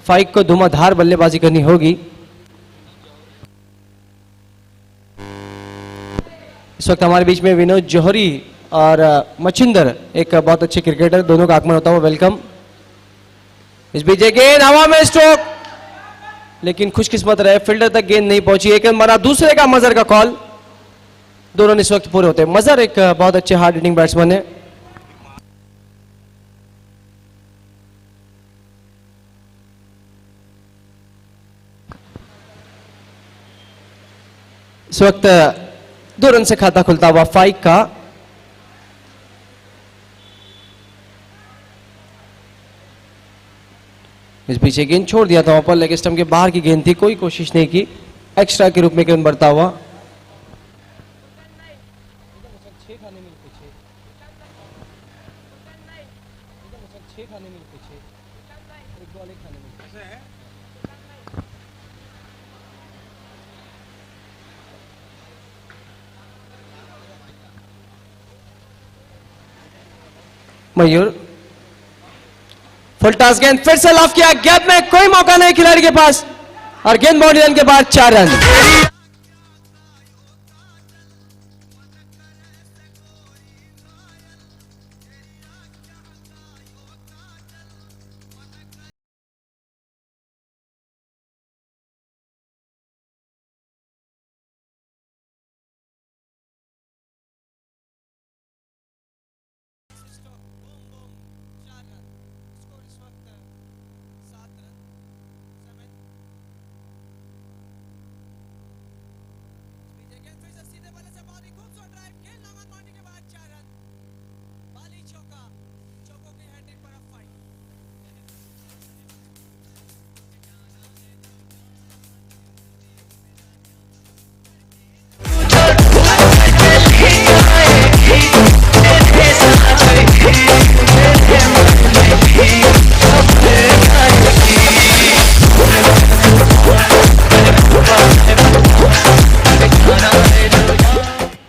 फाइक को धुआंधार बल्लेबाजी करनी होगी। इस वक्त हमारे बीच में विनोद जौहरी और मच्छिंदर, एक बहुत अच्छे क्रिकेटर, दोनों का आगमन होता हुआ वेलकम। इस बीच एक गेंद हवा में स्ट्रोक, लेकिन खुशकिस्मत रहे फील्डर तक गेंद नहीं पहुंची। एक रन मारा, दूसरे का मजहर का कॉल। दो रन इस वक्त पूरे होते हैं। मजहर एक बहुत अच्छे हार्ड हिटिंग बैट्समैन है। इस वक्त 2 रन से खाता खुलता हुआ फाइक का। इस पीछे गेंद छोड़ दिया था वहां पर, लेग स्टंप के बाहर की गेंद थी, कोई कोशिश नहीं की एक्स्ट्रा के रूप में गेंद बढ़ता हुआ। मयूर फुल टॉस गेंद फिर से लॉफ किया, गैप में कोई मौका नहीं खिलाड़ी के पास, और गेंद बाउंड्री रन के बाद 4 रन।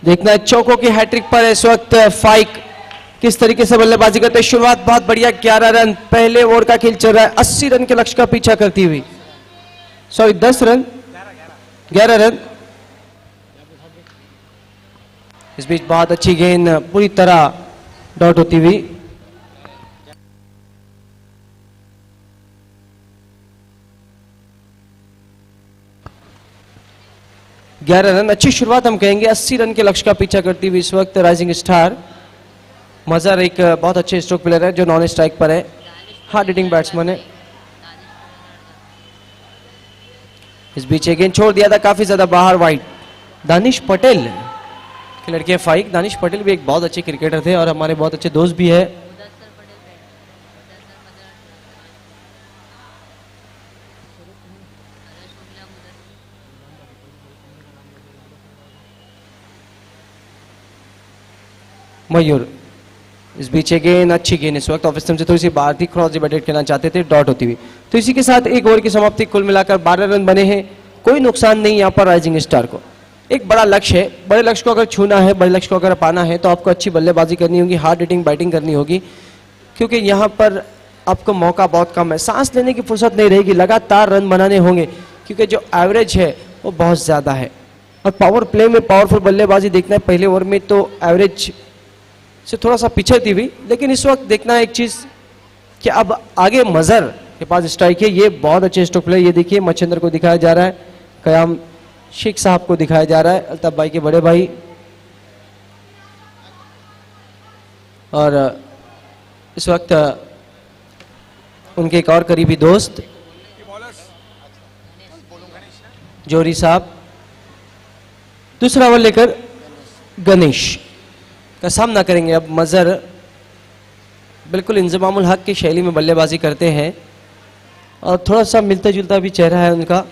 देखना है चौकों की हैट्रिक पर इस वक्त फाइक किस तरीके से बल्लेबाजी करते हैं। शुरुआत बहुत बढ़िया, 11 रन, पहले ओवर का खेल चल रहा है, 80 रन के लक्ष्य का पीछा करती हुई, सॉरी 10 रन, 11 रन। इस बीच बहुत अच्छी गेंद पूरी तरह डॉट होती हुई। ग्यारह रन, अच्छी शुरुआत हम कहेंगे। 80 रन के लक्ष्य का पीछा करती हुई इस वक्त राइजिंग स्टार। मजहर एक बहुत अच्छे स्ट्रोक प्लेयर है जो नॉन स्ट्राइक पर है, हार्ड हिटिंग बैट्समैन है। इस बीच एक गेंद छोड़ दिया था काफी ज्यादा बाहर, वाइड। दानिश पटेल के लड़के फाइक। दानिश पटेल भी एक बहुत अच्छे क्रिकेटर थे और हमारे बहुत अच्छे दोस्त भी है। मयूर, इस बीच गेंद अच्छी गेंद इस वक्त ऑफ स्टंप से थोड़ी सी बाहर थी, क्रॉस बैटेड खेलना चाहते थे, डॉट होती हुई। तो इसी के साथ एक ओवर की समाप्ति, कुल मिलाकर 12 रन बने हैं। कोई नुकसान नहीं यहाँ पर राइजिंग स्टार को। एक बड़ा लक्ष्य है, बड़े लक्ष्य को अगर छूना है, बड़े लक्ष्य को अगर पाना है तो आपको अच्छी बल्लेबाजी करनी होगी, हार्ड हिटिंग बैटिंग करनी होगी, क्योंकि यहाँ पर आपको मौका बहुत कम है, सांस लेने की फुर्सत नहीं रहेगी, लगातार रन बनाने होंगे क्योंकि जो एवरेज है वो बहुत ज्यादा है। और पावर प्ले में पावरफुल बल्लेबाजी देखना है। पहले ओवर में तो एवरेज से थोड़ा सा पिछड़ती हुई, लेकिन इस वक्त देखना है एक चीज कि अब आगे मजहर के पास स्ट्राइक है, ये बहुत अच्छे स्ट्रोक प्लेयर। ये देखिए मच्छिंद्र को दिखाया जा रहा है, कयाम शेख साहब को दिखाया जा रहा है, अल्ताफ भाई के बड़े भाई, और इस वक्त उनके एक और करीबी दोस्त जोरी साहब। दूसरा ओवर लेकर गणेश का सामना करेंगे। अब मजहर बिल्कुल इंजमामुल हक की शैली में बल्लेबाजी करते हैं और थोड़ा सा मिलता जुलता भी चेहरा है उनका,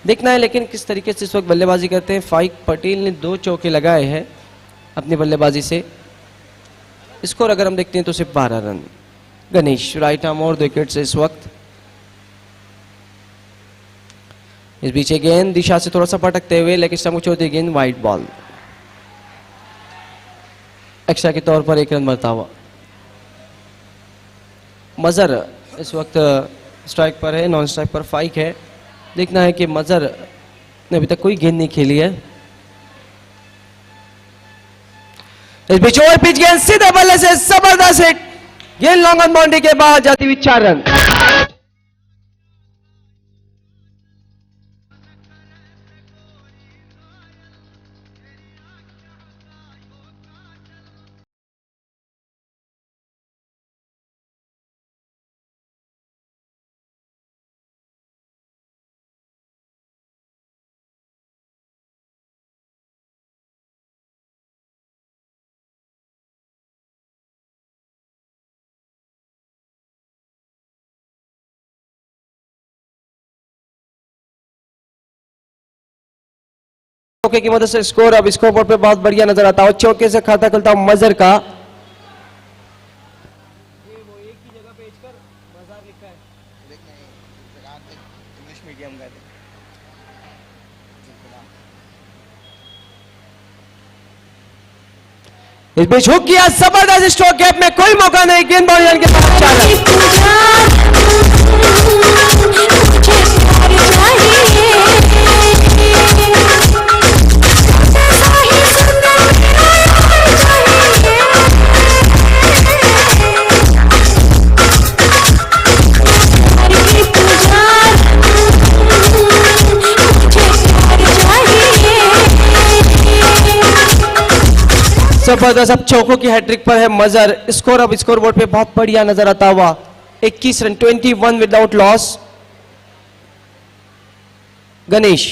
देखना है लेकिन किस तरीके से इस वक्त बल्लेबाजी करते हैं। फाइक पटेल ने 2 चौके लगाए हैं अपनी बल्लेबाजी से। स्कोर अगर हम देखते हैं तो सिर्फ 12 रन। गणेश राइट आर्म और 2 विकेट से इस वक्त। इस बीच गेंद दिशा से थोड़ा सा भटकते हुए लेकिन स्टंप को छोड़ती गेंद, वाइड बॉल, एक्स्ट्रा के तौर पर 1 रन मरता हुआ। मजहर इस वक्त स्ट्राइक पर है, नॉन स्ट्राइक पर फाइक है। देखना है कि मजहर ने अभी तक कोई गेंद नहीं खेली है। इस बीच ओवर पिच गेंद सीधे बल्ले से जबरदस्त हिट, गेंद लॉन्ग ऑन बाउंड्री के बाहर जाती हुई 4 रन। चौके की मदद से स्कोर अब स्कोर बोर्ड पे बहुत बढ़िया नजर आता है। चौके से खाता खुलता हुआ मजहर का, इस बीच हुक किया, जबरदस्त स्ट्रोक, गैप में कोई मौका नहीं, गेंद बाउंड्री के पास 4 रन। जबरदस्त, अब चौकों की हैट्रिक पर है मजहर। स्कोर अब स्कोर बोर्ड पे बहुत बढ़िया नजर आता हुआ, 21 रन, 21 विदाउट लॉस। गणेश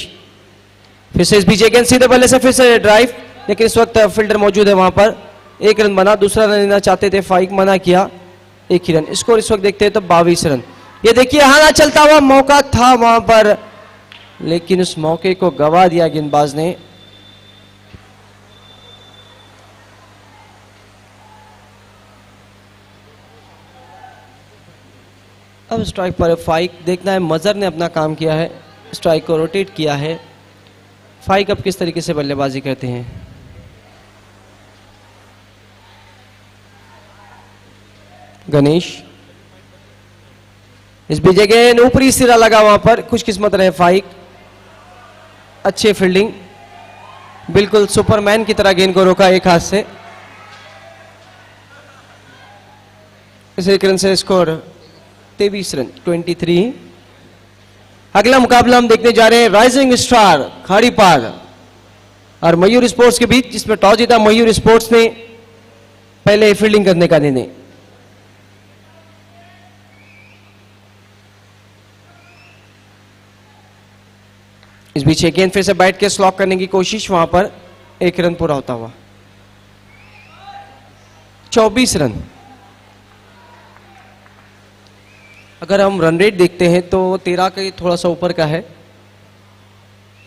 फिर से इस बीच गेंद सीधे बल्ले से फिर से ड्राइव, लेकिन इस वक्त फील्डर मौजूद है वहां पर। 1 रन बना, दूसरा रन लेना चाहते थे, फाइक मना किया, 1 ही रन। स्कोर इस वक्त देखते हैं तो 22 रन। ये देखिए हाना चलता हुआ मौका था वहां पर, लेकिन उस मौके को गवा दिया गेंदबाज ने। अब स्ट्राइक पर फाइक, देखना है मजहर ने अपना काम किया है, स्ट्राइक को रोटेट किया है। फाइक अब किस तरीके से बल्लेबाजी करते हैं। गणेश। इस बीच अगेन ऊपरी सिरा लगा वहां पर, खुशकिस्मत रहे फाइक, अच्छे फील्डिंग, बिल्कुल सुपरमैन की तरह गेंद को रोका एक हाथ से। इस एक रन से स्कोर 23 रन 23। अगला मुकाबला हम देखने जा रहे हैं राइजिंग स्टार खाड़ी पार और मयूर स्पोर्ट्स के बीच, जिसमें टॉस जीता मयूर स्पोर्ट्स ने पहले फील्डिंग करने का निर्णय। इस बीच एक गेंद फिर से बैट के स्लॉक करने की कोशिश, वहां पर एक रन पूरा होता हुआ 24 रन। अगर हम रन रेट देखते हैं तो 13 के थोड़ा सा ऊपर का है।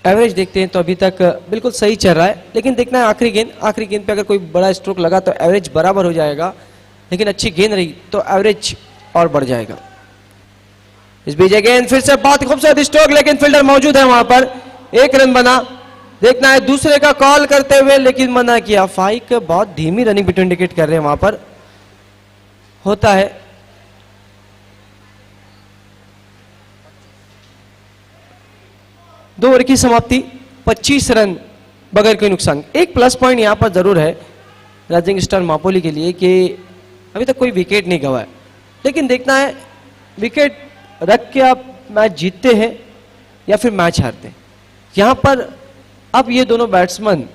एवरेज देखते हैं तो अभी तक बिल्कुल सही चल रहा है, लेकिन देखना है आखिरी गेंद पे अगर कोई बड़ा स्ट्रोक लगा तो एवरेज बराबर हो जाएगा, लेकिन अच्छी गेंद रही तो एवरेज और बढ़ जाएगा। इस बीच गेंद फिर से बहुत खूबसूरत स्ट्रोक, लेकिन फील्डर मौजूद है वहां पर, एक रन बना। देखना है दूसरे का कॉल करते हुए, लेकिन मना किया। फाइक बहुत धीमी रनिंग बिटवीन विकेट कर रहे हैं वहां पर, होता है। दो ओवर की समाप्ति, 25 रन बगैर कोई नुकसान। एक प्लस पॉइंट यहां पर जरूर है राइजिंग स्टार मापोली के लिए कि अभी तक कोई विकेट नहीं गवा है, लेकिन देखना है विकेट रख के आप मैच जीतते हैं या फिर मैच हारते हैं। यहां पर अब ये दोनों बैट्समैन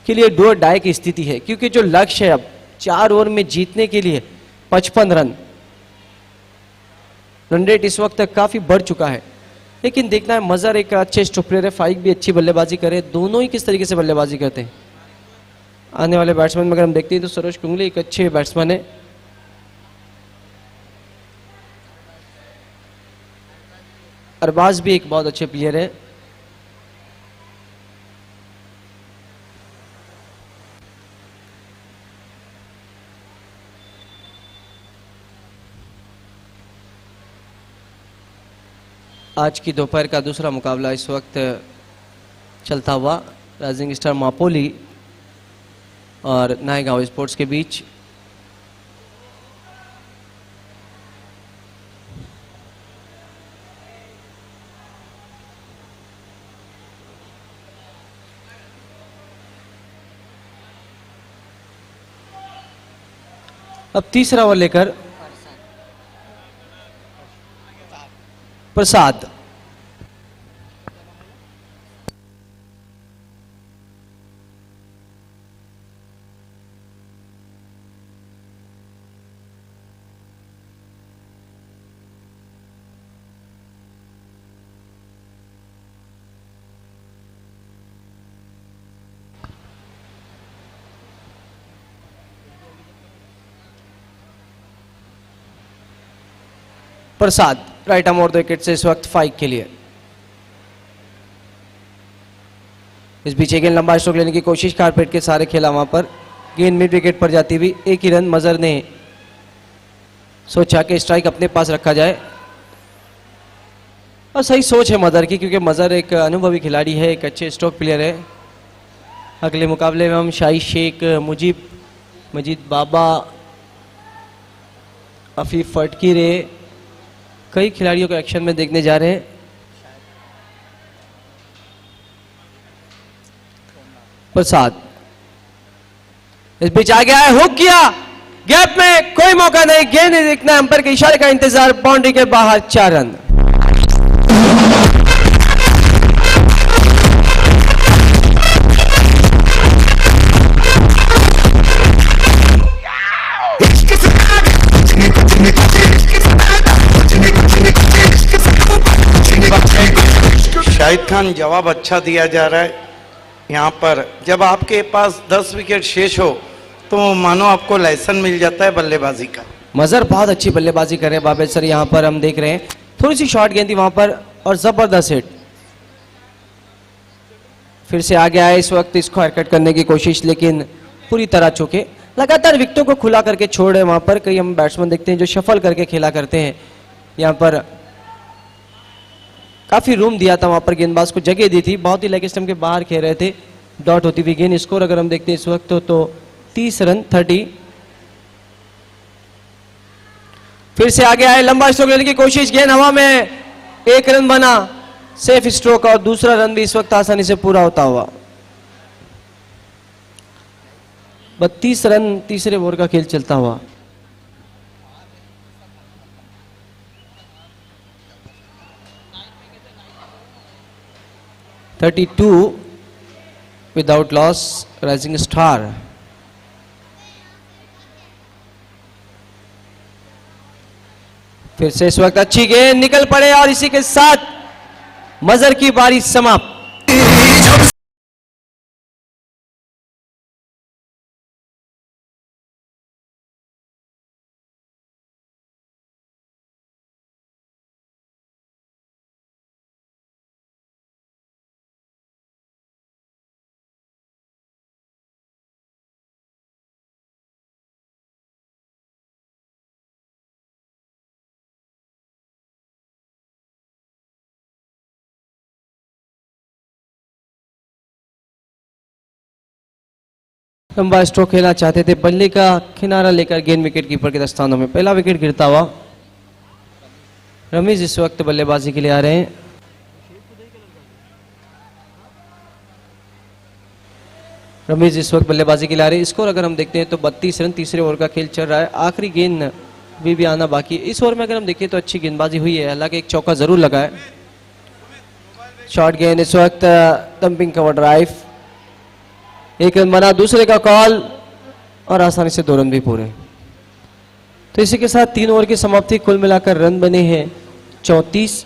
के लिए डू और डाई की स्थिति है, क्योंकि जो लक्ष्य है अब 4 ओवर में जीतने के लिए 55 रन, रन रेट इस वक्त तक काफी बढ़ चुका है। लेकिन देखना है मजर एक अच्छे स्ट्रोक प्लेयर है, फाइक भी अच्छी बल्लेबाजी करे, दोनों ही किस तरीके से बल्लेबाजी करते हैं। आने वाले बैट्समैन में अगर हम देखते हैं तो सरोज कुंगले एक अच्छे बैट्समैन है, अरबाज भी एक बहुत अच्छे प्लेयर है। आज की दोपहर का दूसरा मुकाबला इस वक्त चलता हुआ राइजिंग स्टार मापोली और नायगांव स्पोर्ट्स के बीच। अब तीसरा ओवर लेकर प्रसाद। प्रसाद राइट आर्म और 2 विकेट से इस वक्त 5 के लिए। इस बीच गेंद लंबा स्ट्रोक लेने की कोशिश, कारपेट के सारे खेला वहां पर, गेंद मिड विकेट पर जाती हुई 1 ही रन। मजर ने सोचा कि स्ट्राइक अपने पास रखा जाए और सही सोच है मजर की, क्योंकि मजर एक अनुभवी खिलाड़ी है, एक अच्छे स्ट्रोक प्लेयर है। अगले मुकाबले में हम शाही शेख, मजीद बाबा, अफीफ फटकीरे, कई खिलाड़ियों को एक्शन में देखने जा रहे हैं। प्रसाद इस बीच आ गया है, हुक किया, गैप में कोई मौका नहीं, गेंद नहीं देखना, अंपायर के इशारे का इंतजार, बाउंड्री के बाहर 4 रन। शाहिद खान जवाब अच्छा दिया जा रहा है यहाँ पर। जब आपके पास 10 विकेट शेष हो तो मानो आपको लाइसेंस मिल जाता है बल्लेबाजी का। मजर बहुत अच्छी बल्लेबाजी कर रहे हैं बाबेद सर, यहाँ पर हम देख रहे हैं थोड़ी सी शॉर्ट गेंद थी वहां पर और जबरदस्त हिट। फिर से आ गया है इस वक्त, इसको हरकत करने की कोशिश, लेकिन पूरी तरह चूके। लगातार विकेटों को खुला करके छोड़ रहे वहां पर। कई हम बैट्समैन देखते हैं जो शफल करके खेला करते हैं, यहाँ पर काफी रूम दिया था, वहां पर गेंदबाज को जगह दी थी, बहुत ही लेग स्टंप के बाहर खेल रहे थे, डॉट होती हुई गेंद। स्कोर अगर हम देखते हैं इस वक्त तो 30 रन 30। फिर से आगे आए, लंबा स्ट्रोक लेने की कोशिश, गेंद हवा में, 1 रन बना, सेफ स्ट्रोक, और दूसरा रन भी इस वक्त आसानी से पूरा होता हुआ। 32 रन तीसरे ओवर का खेल चलता हुआ। (32) विदाउट लॉस, राइजिंग स्टार। फिर से इस वक्त अच्छी गेंद निकल पड़े और इसी के साथ मजर की बारी समाप्त। लंबा स्ट्रोक खेलना चाहते थे, बल्ले का किनारा लेकर गेंद विकेट कीपर के दस्तानों में। पहला विकेट गिरता हुआ। रमीज इस वक्त बल्लेबाजी के लिए आ रहे हैं। रमीज इस वक्त बल्लेबाजी के लिए आ रहे हैं। स्कोर अगर हम देखते हैं तो 32 रन तीसरे ओवर का खेल चल रहा है। आखिरी गेंद भी आना बाकी है। इस ओवर में अगर हम देखें तो अच्छी गेंदबाजी हुई है, हालांकि एक चौका जरूर लगा है। शॉर्ट गेंद इस वक्त, डंपिंग कवर ड्राइव, 1 रन बना, दूसरे का कॉल और आसानी से 2 रन भी पूरे। तो इसी के साथ 3 ओवर की समाप्ति, कुल मिलाकर रन बने हैं 34।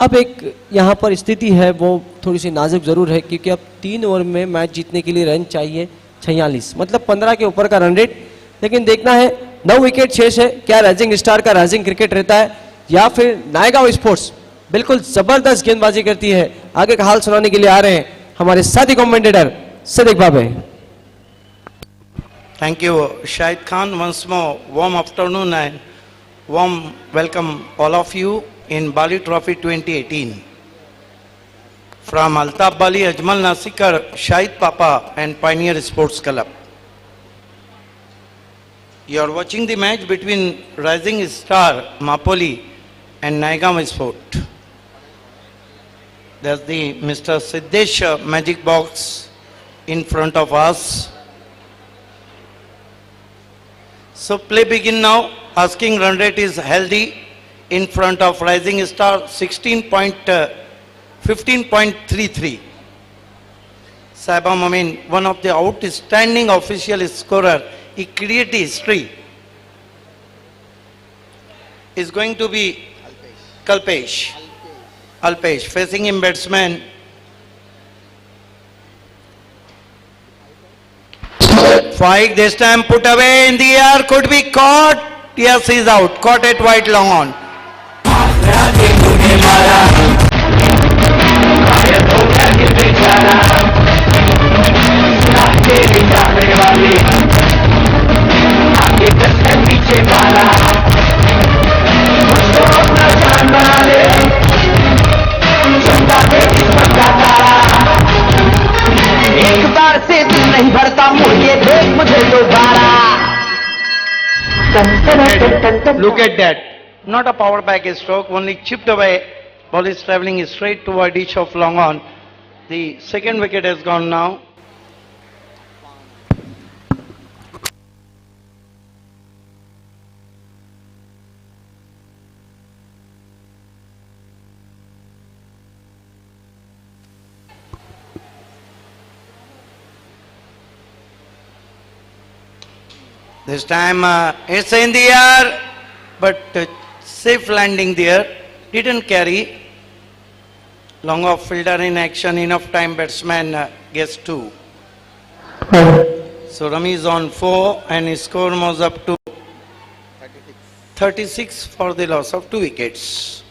अब एक यहाँ पर स्थिति है वो थोड़ी सी नाजुक जरूर है, क्योंकि अब 3 ओवर में मैच जीतने के लिए रन चाहिए 46, मतलब 15 के ऊपर का रन रेट। लेकिन देखना है 9 विकेट शेष है, क्या राइजिंग स्टार का राइजिंग क्रिकेट रहता है या फिर नायगांव स्पोर्ट्स बिल्कुल जबरदस्त गेंदबाजी करती है। आगे का हाल सुनाने के लिए आ रहे हैं हमारे साथी commentator Siddiq Babe. Thank you, Shahid Khan. Once more, warm afternoon and warm welcome all of you in Bali Trophy 2018. From Altaf Bali, Ajmal Nasikar, Shahid Papa and Pioneer Sports Club. You are watching the match between Rising Star Mapoli and Naigam Sport. There's the Mr. Siddesh Magic Box in front of us. So play begin now. Asking run rate is healthy in front of Rising Star 15.33. Saibam Amin, one of the outstanding official scorer, he created history, is going to be Alpesh facing him batsman. Fike this time put away in the air, could be caught. Yes, he's out. Caught it wide long on. एक बार से दिल नहीं भरता, मुझे देख मुझे दोबारा। Look at that. Not a power back stroke, only chipped away. Ball is travelling straight toward each of long on. The second wicket has gone now. This time it's in the air, but safe landing there. Didn't carry. Long off fielder in action, enough time batsman gets 2. So Rami is on 4 and his score moves up to 36 for the loss of 2 wickets.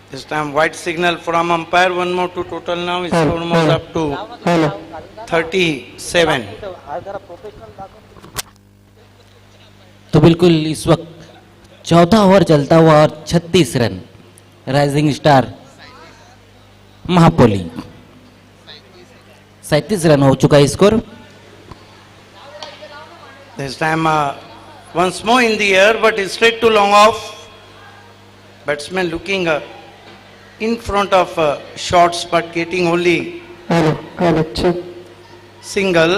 This time white signal from umpire, 1 more to total now, his score moves up to 37. तो बिल्कुल इस वक्त 14 ओवर चलता हुआ और 36 रन राइजिंग स्टार महापोली। 37 रन हो चुका है score. This time once more in the air, but straight to long off. Batsman looking in front of shots, but getting only single.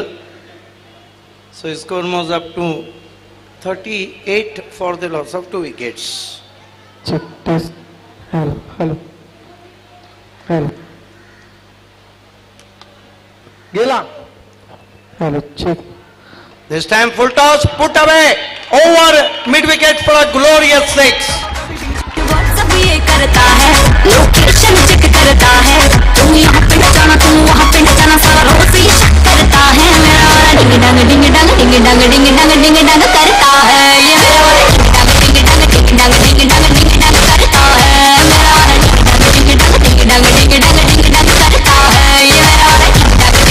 So score moves up to 38 for the loss of 2 wickets. Check, test. Hello. गेला Hello, check. This time full toss, put away, over mid wicket for a glorious 6. सब ये करता है, लोकेशन चेक करता है, तुम यहाँ पे न जाना, तुम वहाँ पे न जाना, सारा रोज ये शक करता है। मेरा वाला डिंग डंग डिंग डंग डिंग डंग डिंग डंग डिंग डंग करता है, ये मेरा वाला डिंग डंग डिंग डंग डिंग डंग डिंग डंग करता है। मेरा वाला डिंग डंग डिंग डंग डिंग डंग डिंग डंग करता है, ये मेरा वाला डिंग डंग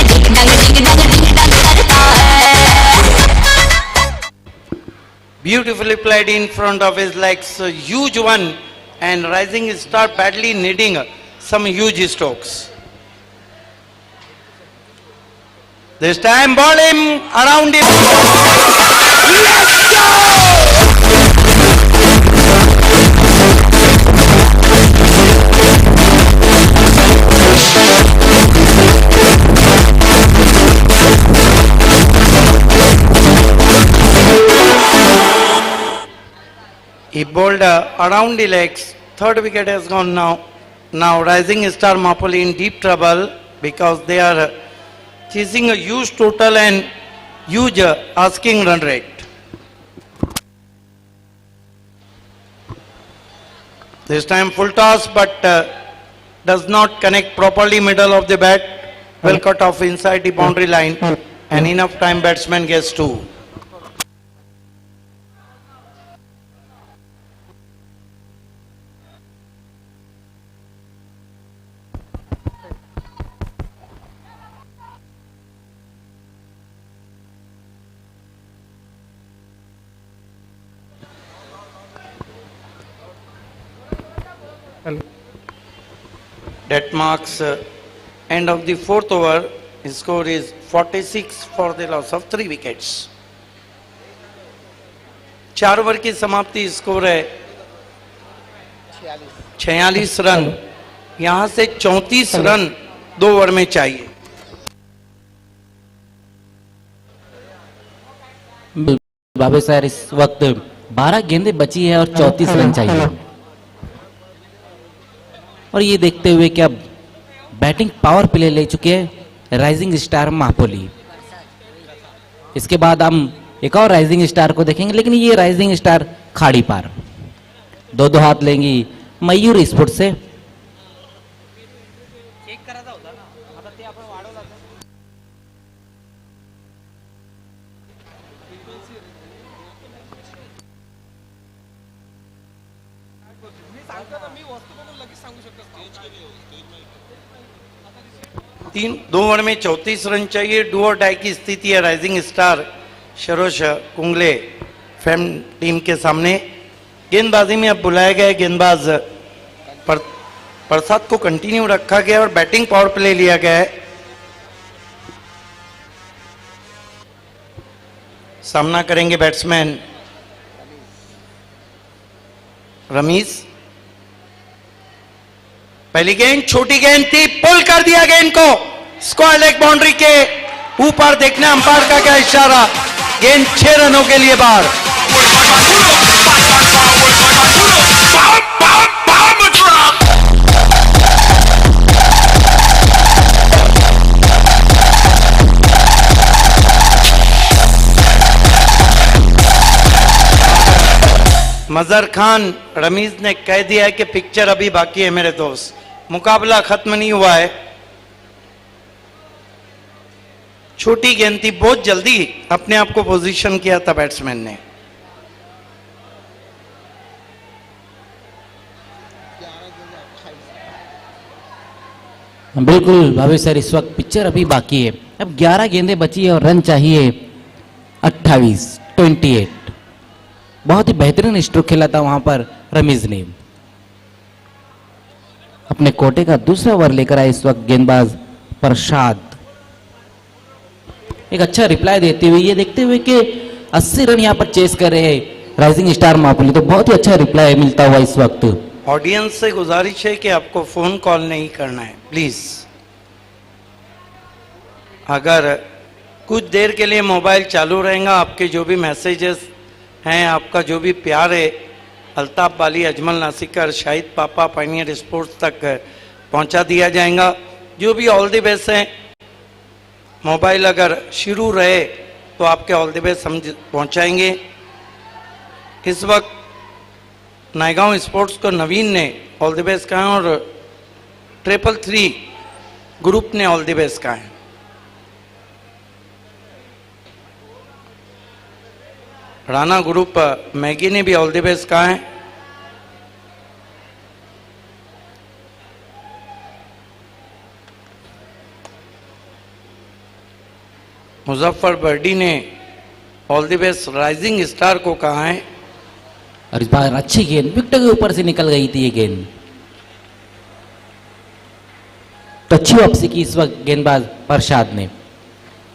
डिंग डंग डिंग डंग डिंग डंग करता है। Beautifully played in front of his legs, a huge one, and Rising Star badly needing some huge strokes. This time ball him around him. Let's He bowled around the legs. Third wicket has gone now. Now Rising Star Mahapoli in deep trouble because they are chasing a huge total and huge asking run rate. This time full toss, but does not connect properly middle of the bat. Well cut off inside the boundary line, and enough time batsman gets 2. That marks end of the 4th over. His score is 46 for the loss of 3 wickets. 4 over की समाप्ति स्कोर है 46 रन। यहां से 34 रन 2 ओवर में चाहिए। बाबे सर इस वक्त 12 गेंदें बची है और 34 रन चाहिए। और ये देखते हुए कि अब बैटिंग पावर प्ले ले चुके हैं राइजिंग स्टार महापोली। इसके बाद हम एक और राइजिंग स्टार को देखेंगे, लेकिन ये राइजिंग स्टार खाड़ी पार 2-2 हाथ लेंगी मयूर स्पोर्ट्स से। तीन 2 ओवर में 34 रन चाहिए। डू और डाई की स्थिति है राइजिंग स्टार शरोश कुंगले फैम टीम के सामने। गेंदबाजी में अब बुलाया गया गेंदबाज प्रसाद को कंटिन्यू रखा गया और बैटिंग पावर प्ले लिया गया है। सामना करेंगे बैट्समैन रमीज। पहली गेंद छोटी गेंद थी, पुल कर दिया गेंद को स्क्वायर लेग बाउंड्री के ऊपर। देखने अंपायर का क्या इशारा। गेंद 6 रनों के लिए बाहर। मजहर खान रमीज ने कह दिया है कि पिक्चर अभी बाकी है मेरे दोस्त, मुकाबला खत्म नहीं हुआ है। छोटी गेंद थी, बहुत जल्दी अपने आप को पोजीशन किया था बैट्समैन ने। बिल्कुल भाभी सर इस वक्त पिक्चर अभी बाकी है। अब 11 गेंदें बची है और रन चाहिए 28। बहुत ही बेहतरीन स्ट्रोक खेला था वहां पर रमीज ने। अपने कोटे का दूसरा ओवर लेकर आए इस वक्त गेंदबाज प्रसाद। एक अच्छा रिप्लाई देते हुए, ये देखते हुए कि 80 रन यहाँ पर चेस कर रहे हैं राइजिंग स्टार महापुली, तो बहुत ही अच्छा रिप्लाई मिलता हुआ इस वक्त। ऑडियंस से गुजारिश है कि आपको फोन कॉल नहीं करना है प्लीज। अगर कुछ देर के लिए मोबाइल चालू रहेगा, आपके जो भी मैसेजेस हैं, आपका जो भी प्यार है अल्ताफ बाली, अजमल नासिकर, शाहिद पापा, पायनियर स्पोर्ट्स तक पहुंचा दिया जाएगा। जो भी ऑल द बेस्ट है, मोबाइल अगर शुरू रहे तो आपके ऑल द बेस्ट हम पहुंचाएंगे। इस वक्त नायगांव स्पोर्ट्स को नवीन ने ऑल द बेस्ट कहा और 333 ग्रुप ने ऑल द बेस्ट कहा है। राणा ग्रुप मैगी ने भी ऑल द बेस्ट कहा है। मुजफ्फर बर्डी ने all the best rising star को कहा है। और इस बार अच्छी गेंद विकेट के ऊपर से निकल गई थी ये गेंद, तो अच्छी वापसी की इस वक्त गेंदबाज प्रसाद ने।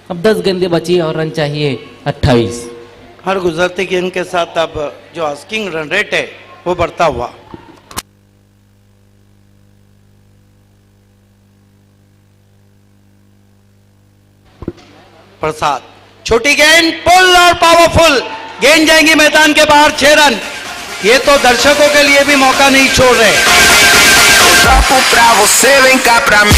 अब 10 गेंदें बची और रन चाहिए 28। हर गुजरती गेंद के साथ अब जो आस्किंग रन रेट है वो बढ़ता हुआ। प्रसाद, छोटी गेंद, पुल और पावरफुल गेंद जाएंगी मैदान के बाहर, 6 रन। ये तो दर्शकों के लिए भी मौका नहीं छोड़ रहे। Pra você, vem cá pra mim.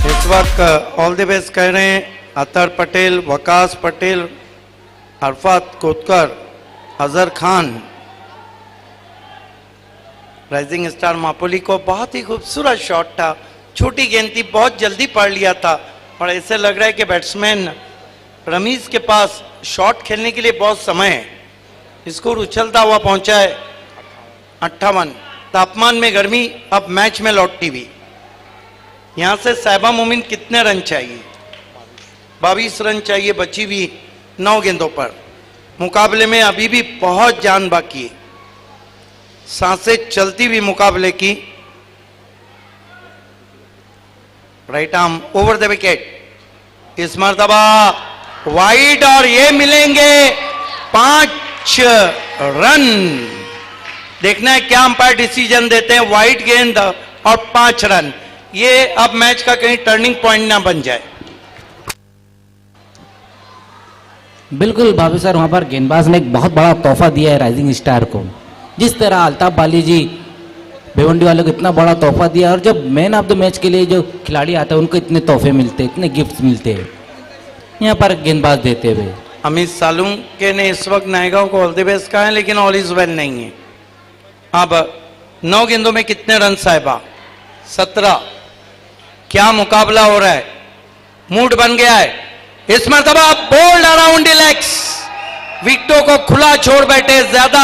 इस वक्त ऑल द बेस्ट कह रहे हैं अतर पटेल, वकास पटेल, अरफात कोतकर, अजहर खान। राइजिंग स्टार मापोली को बहुत ही खूबसूरत शॉट था, छोटी गेंद थी, बहुत जल्दी पढ़ लिया था और ऐसे लग रहा है कि बैट्समैन रमीज के पास शॉट खेलने के लिए बहुत समय है। स्कोर उछलता हुआ पहुंचा है 58। तापमान में गर्मी अब मैच में लौटती हुई। यहां से साहिबा मोमिन कितने रन चाहिए? 22 रन चाहिए बची हुई 9 गेंदों पर। मुकाबले में अभी भी बहुत जान बाकी है, सांसें चलती हुई मुकाबले की। Right arm over the wicket, इस मर्तबा वाइड और ये मिलेंगे 5 रन। देखना है क्या अंपायर डिसीजन देते हैं। वाइड गेंद और 5 रन, ये अब मैच का कहीं टर्निंग पॉइंट ना बन जाए। बिल्कुल भाभी सर, वहां पर गेंदबाज ने एक बहुत बड़ा तोहफा दिया है राइजिंग स्टार को। जिस तरह अल्ताफ बाली जी भिवंडी वालों को इतना बड़ा तोहफा दिया, और जब मैन ऑफ द मैच के लिए जो खिलाड़ी आते हैं उनको इतने तोहफे मिलते हैं, इतने गिफ्ट्स मिलते हैं, यहाँ पर गेंदबाज देते हुए। अमित सालुंके ने इस वक्त नायगांव को ऑल द बेस्ट कहा है, लेकिन ऑल इज वेल नहीं है। अब 9 गेंदों में कितने रन साहिबा? 17। क्या मुकाबला हो रहा है, मूड बन गया है। इस मरतबा बोल्ड अराउंड द लेग्स, विकेटों को खुला छोड़ बैठे, ज्यादा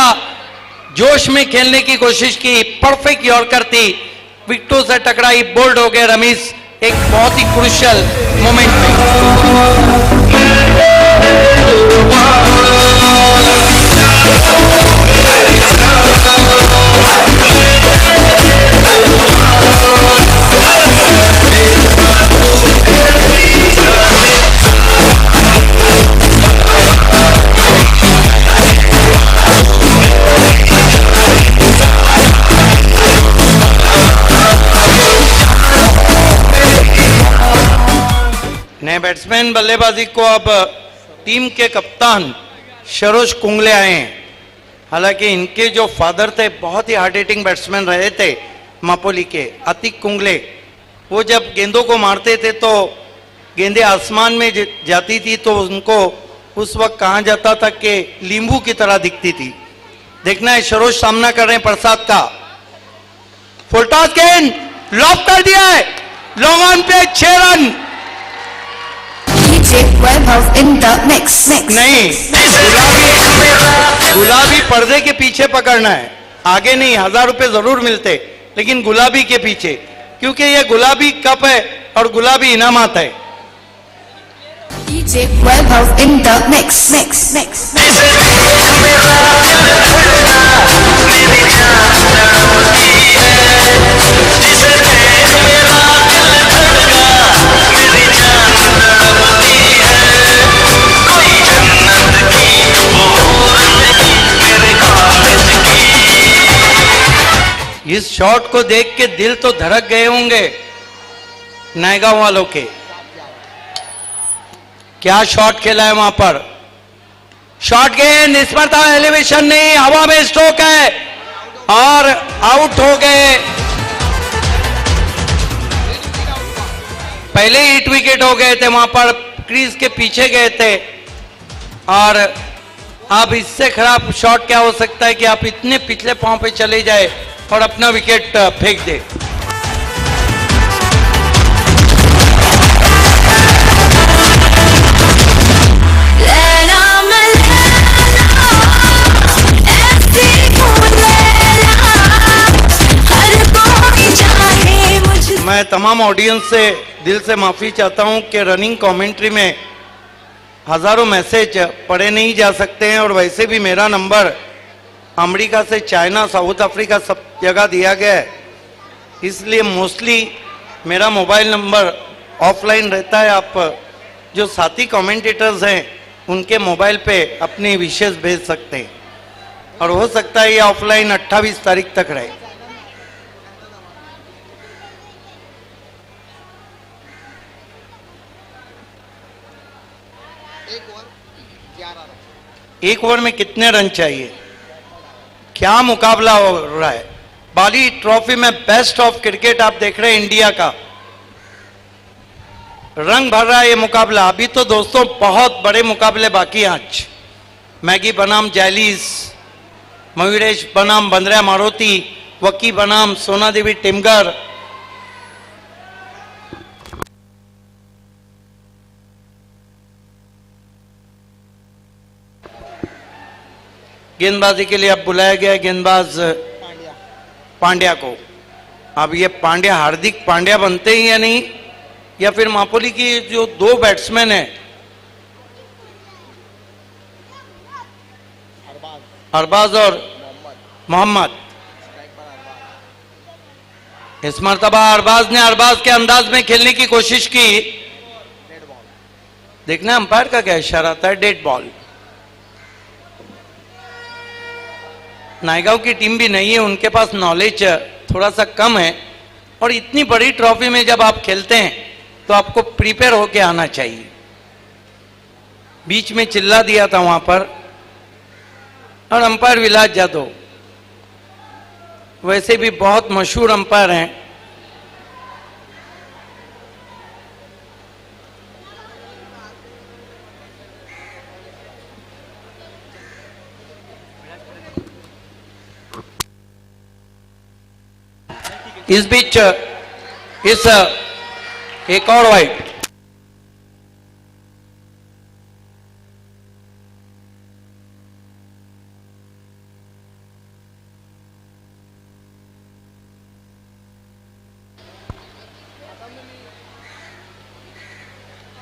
जोश में खेलने की कोशिश की, परफेक्ट यॉर्कर थी, विकेटों से टकराई, बोल्ड हो गए रमीज एक बहुत ही क्रूशियल मोमेंट में। नए बैट्समैन बल्लेबाजी को अब टीम के कप्तान सरोज कुंगले आए हैं। हालांकि इनके जो फादर थे बहुत ही हार्ड हिटिंग बैट्समैन रहे थे मापोली के, अतीक कुंगले। वो जब गेंदों को मारते थे तो गेंदें आसमान में जाती थी, तो उनको उस वक्त कहा जाता था कि लींबू की तरह दिखती थी। देखना है सरोज सामना कर रहे हैं प्रसाद का। फुल टॉस गेंद लॉक कर दिया है, लॉन्ग ऑन पे 6 रन। नहीं, गुलाबी पर्दे के पीछे पकड़ना है। आगे नहीं, 1000 रुपए जरूर मिलते, लेकिन गुलाबी के पीछे, क्योंकि ये गुलाबी कप है और गुलाबी इनामात है। DJ Webhouse in the mix. इस शॉट को देख के दिल तो धड़क गए होंगे नायगांव वालों के। क्या शॉट खेला है वहां पर, शॉट गेंद स्पर्धा, एलिवेशन नहीं, हवा में स्ट्रोक है और आउट हो गए। पहले ही हिट विकेट हो गए थे, वहां पर क्रीज के पीछे गए थे। और अब इससे खराब शॉट क्या हो सकता है कि आप इतने पिछले पांव पे चले जाए और अपना विकेट फेंक दे। मैं तमाम ऑडियंस से दिल से माफी चाहता हूं कि रनिंग कमेंट्री में हजारों मैसेज पढ़े नहीं जा सकते हैं, और वैसे भी मेरा नंबर अमेरिका से चाइना, साउथ अफ्रीका सब जगह दिया गया है, इसलिए मोस्टली मेरा मोबाइल नंबर ऑफलाइन रहता है। आप जो साथी कमेंटेटर्स हैं उनके मोबाइल पे अपनी विशेष भेज सकते हैं, और हो सकता है ये ऑफलाइन 28 तारीख तक रहे। एक ओवर में कितने रन चाहिए, क्या मुकाबला हो रहा है। बाली ट्रॉफी में बेस्ट ऑफ क्रिकेट आप देख रहे हैं इंडिया का, रंग भर रहा है ये मुकाबला। अभी तो दोस्तों बहुत बड़े मुकाबले बाकी हैं आज। मैगी बनाम जैलीस, मयूरेश बनाम बंद्रा मारुति, वकी बनाम सोना देवी टिमगर, गेंदबाजी के लिए अब बुलाया गया है गेंदबाज पांड्या को। अब ये पांड्या हार्दिक पांड्या बनते ही या नहीं, या फिर मापोली की जो दो बैट्समैन हैं अरबाज और मोहम्मद, इस मर्तबा अरबाज ने अरबाज के अंदाज में खेलने की कोशिश की। देखना अंपायर का क्या इशारा आता है, डेड बॉल। नायगांव की टीम भी नहीं है, उनके पास नॉलेज थोड़ा सा कम है, और इतनी बड़ी ट्रॉफी में जब आप खेलते हैं तो आपको प्रिपेयर होके आना चाहिए। बीच में चिल्ला दिया था वहां पर, और अंपायर विलास जादव वैसे भी बहुत मशहूर अंपायर हैं। इस बीच इस एक और वाइड,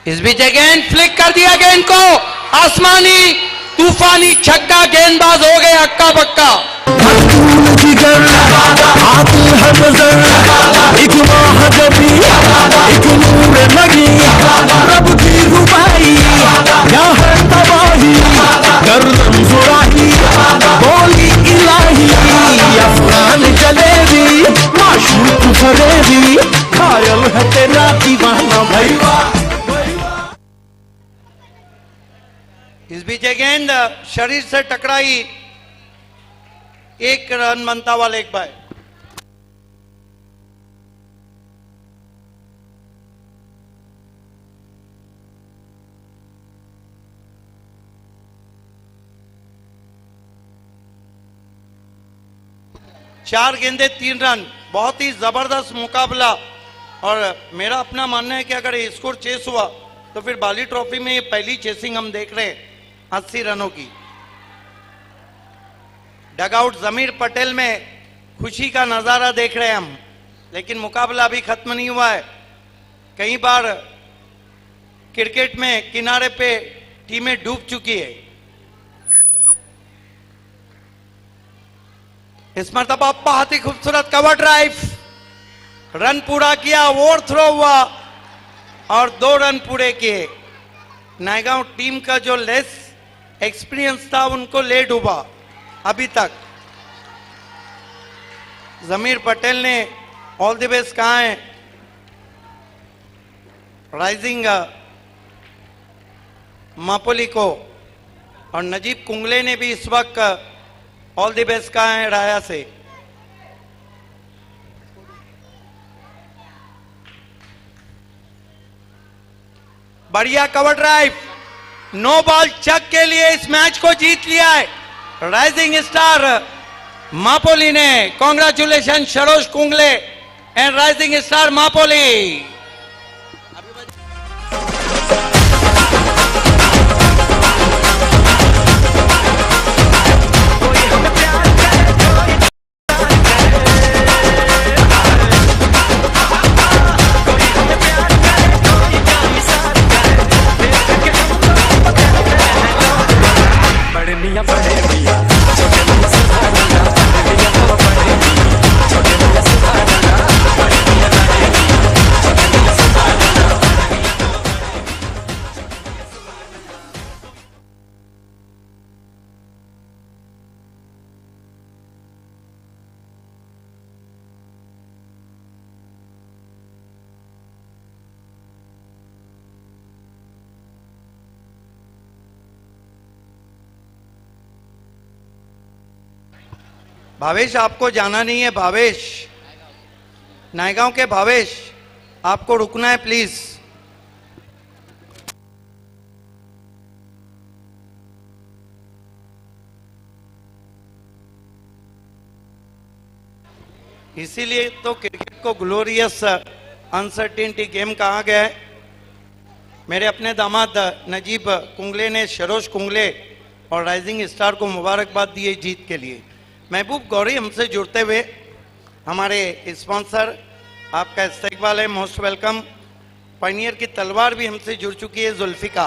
इस बीच गेंद फ्लिक कर दिया, गेंद को आसमानी तूफानी छक्का, गेंदबाज हो गए हक्का बक्का। इस बीच गेंद शरीर से टकराई, एक रन बनता हुआ लेग बाय। चार गेंदे 3 रन, बहुत ही जबरदस्त मुकाबला। और मेरा अपना मानना है कि अगर स्कोर चेस हुआ तो फिर बाली ट्रॉफी में ये पहली चेसिंग हम देख रहे हैं 80 रनों की। डगआउट जमीर पटेल में खुशी का नजारा देख रहे हैं हम, लेकिन मुकाबला अभी खत्म नहीं हुआ है। कई बार क्रिकेट में किनारे पे टीमें डूब चुकी है। इस मरतबा बहुत ही खूबसूरत कवर ड्राइव, रन पूरा किया, ओवर थ्रो हुआ और 2 रन पूरे किए। नायगांव टीम का जो लेस एक्सपीरियंस था उनको ले डूबा अभी तक। जमीर पटेल ने ऑल द बेस्ट कहा है राइजिंग मापोली को, और नजीब कुंगले ने भी इस वक्त ऑल द बेस्ट कहा है राया से। बढ़िया कवर ड्राइव, नो बॉल चक के लिए इस मैच को जीत लिया है राइजिंग स्टार मापोली ने। Congratulation Saroj Kungle and rising star Mapoli. Bhavesh, आपको जाना नहीं है। भावेश, नायगांव के भावेश, आपको रुकना है प्लीज। इसीलिए तो क्रिकेट को ग्लोरियस अनसर्टेनिटी गेम कहा गया है। मेरे अपने दामाद नजीब कुंगले ने सरोज कुंगले और राइजिंग स्टार को मुबारकबाद दी है जीत के लिए। महबूब गौरी हमसे जुड़ते हुए, हमारे स्पॉन्सर, आपका इस्तकबाल है, मोस्ट वेलकम। पायनियर की तलवार भी हमसे जुड़ चुकी है जुल्फिका।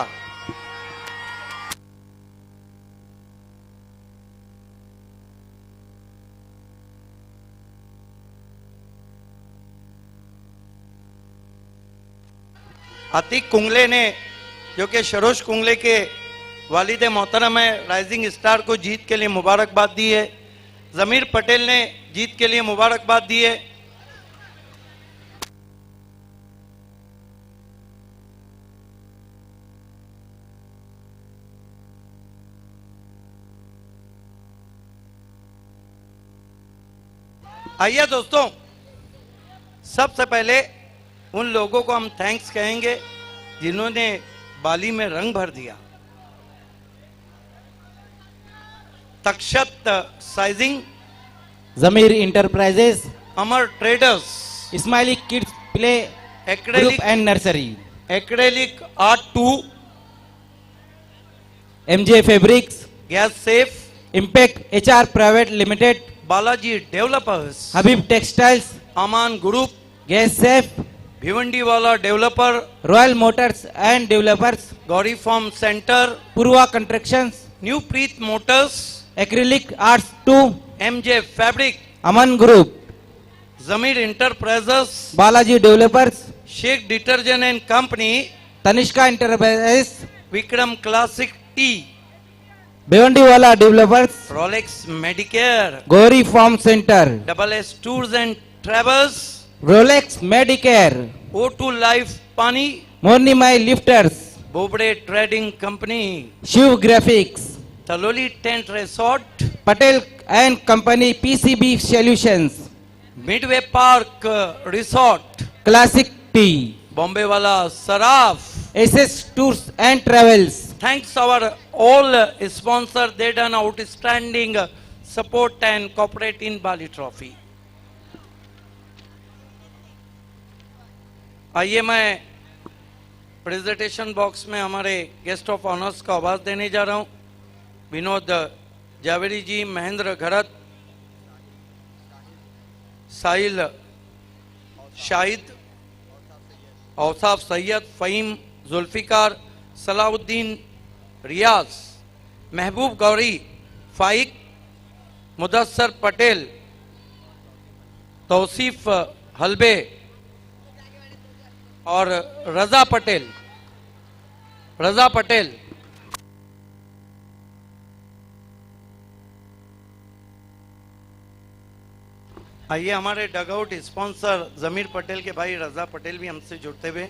अतीक कुंगले ने, जो कि सरोज कुंगले के वालिद मोहतरम है, राइजिंग स्टार को जीत के लिए मुबारकबाद दी है। जमीर पटेल ने जीत के लिए मुबारकबाद दी है। आइए दोस्तों, सबसे पहले उन लोगों को हम थैंक्स कहेंगे जिन्होंने बाली में रंग भर दिया। Takshat sizing, Zameer enterprises, Amar traders, smiley kids play group and nursery, acrylic art 2, MJ fabrics, gas safe, impact HR private limited, Balaji developers, Habib textiles, Aman group, gas safe, Bhiwandi वाला developer, royal motors and developers, Gauri farm centre, Purva constructions, new Preet motors, acrylic arts 2, MJ fabric, Aman group, Zameer enterprises, Balaji developers, Sheikh detergent and company, Tanishka enterprises, Vikram classic T, Bhiwandi वाला developers, Rolex medicare, Gauri farm centre, double S tours and travels, Rolex medicare, O2 life पानी, मोर्निमाई lifters, Bobade trading company, Shiv graphics, Taloli tent resort, Patel and company PCB solutions, midway park resort, classic tea, Bombay वाला सराफ, SS tours and travels. Thanks our all sponsor, they done outstanding support and cooperate in Bali Trophy. आइए मैं प्रेजेंटेशन बॉक्स में हमारे गेस्ट ऑफ ऑनर्स का आवाज देने जा रहा हूं। विनोद जावेरी जी, महेंद्र घरत, साहिल शाहिद, औसाफ सैयद, फ़हीम, जुल्फ़िकार, सलाउद्दीन, रियाज, महबूब गौरी, फाइक, मुदस्सर पटेल, तौसीफ हलबे और रजा पटेल। रजा पटेल आइए, हमारे डगआउट स्पॉन्सर जमीर पटेल के भाई रजा पटेल भी हमसे जुड़ते हुए।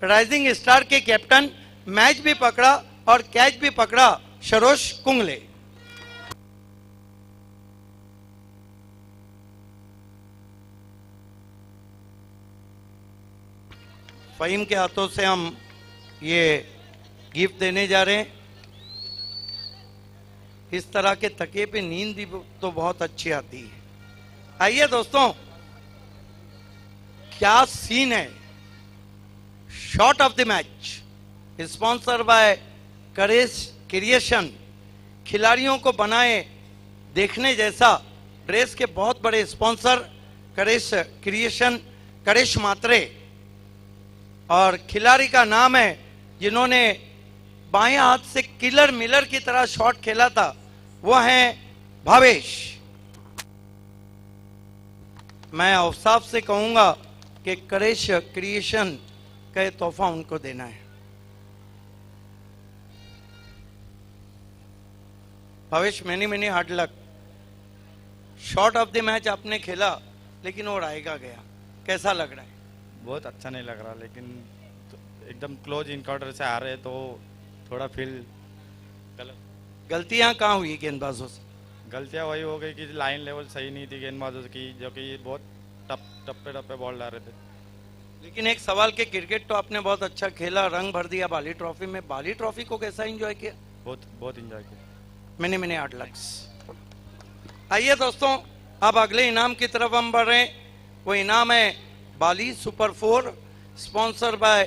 राइजिंग स्टार के कैप्टन, मैच भी पकड़ा और कैच भी पकड़ा, सरोज कुंगले। फ़हीम के हाथों से हम ये गिफ्ट देने जा रहे हैं। इस तरह के तकिए पे नींद भी तो बहुत अच्छी आती है। आइए दोस्तों, क्या सीन है। Shot of the match sponsor by Karesh creation. खिलाड़ियों को बनाए देखने जैसा ड्रेस के बहुत बड़े स्पॉन्सर करेश क्रिएशन, करेश मात्रे। और खिलाड़ी का नाम है जिन्होंने बाएं हाथ से किलर मिलर की तरह शॉट खेला था, वो है भावेश। मैं औसाफ से कहूंगा कि करेश क्रिएशन का तोहफा उनको देना है। Bhavesh, many hard luck. Shot of the match आपने खेला लेकिन वो रायगा गया, कैसा लग रहा है? बहुत अच्छा नहीं लग रहा, लेकिन तो एकदम क्लोज इनकाउंटर से आ रहे तो थोड़ा फील गलत। गलतियां कहाँ हुई गेंदबाजों से? गलतियां वही हो गई कि लाइन लेवल सही नहीं थी गेंदबाजों की, जो कि बहुत टप्पे बॉल डाल रहे थे। लेकिन एक सवाल के क्रिकेट तो आपने बहुत अच्छा खेला, रंग भर दिया बाली ट्रॉफी में। बाली ट्रॉफी को कैसा एंजॉय किया? बहुत एंजॉय किया। मैंने 8 लाख। आइए दोस्तों, अब अगले इनाम की तरफ हम बढ़ रहे हैं। वो इनाम है बाली super 4, sponsor by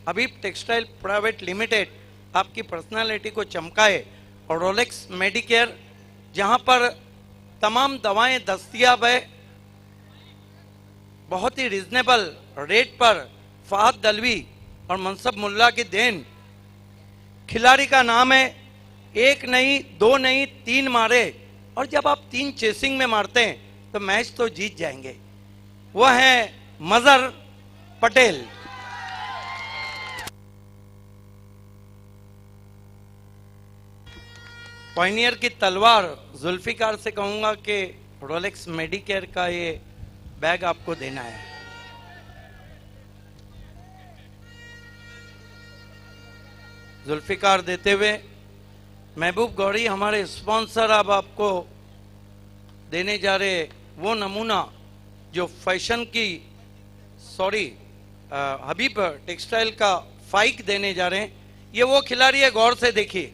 Habib textile private limited. आपकी पर्सनालिटी को चमकाए। और रोलेक्स मेडिकेयर, जहां पर तमाम दवाएं दस्तयाब है बहुत ही रिजनेबल रेट पर। फहद दलवी और मनसब मुल्ला की देन। खिलाड़ी का नाम है, एक नहीं, दो नहीं, 3 मारे। और जब आप 3 चेसिंग में मारते हैं तो मैच तो जीत जाएंगे। वह है मजर पटेल। पायनियर की तलवार जुल्फिकार से कहूंगा कि रोलेक्स मेडिकेयर का ये बैग आपको देना है। जुल्फिकार देते हुए महबूब गौरी, हमारे स्पॉन्सर, अब आपको देने जा रहे वो नमूना जो फैशन की हबीब टेक्सटाइल का फाइक देने जा रहे हैं। ये वो खिलाड़ी है, गौर से देखिए,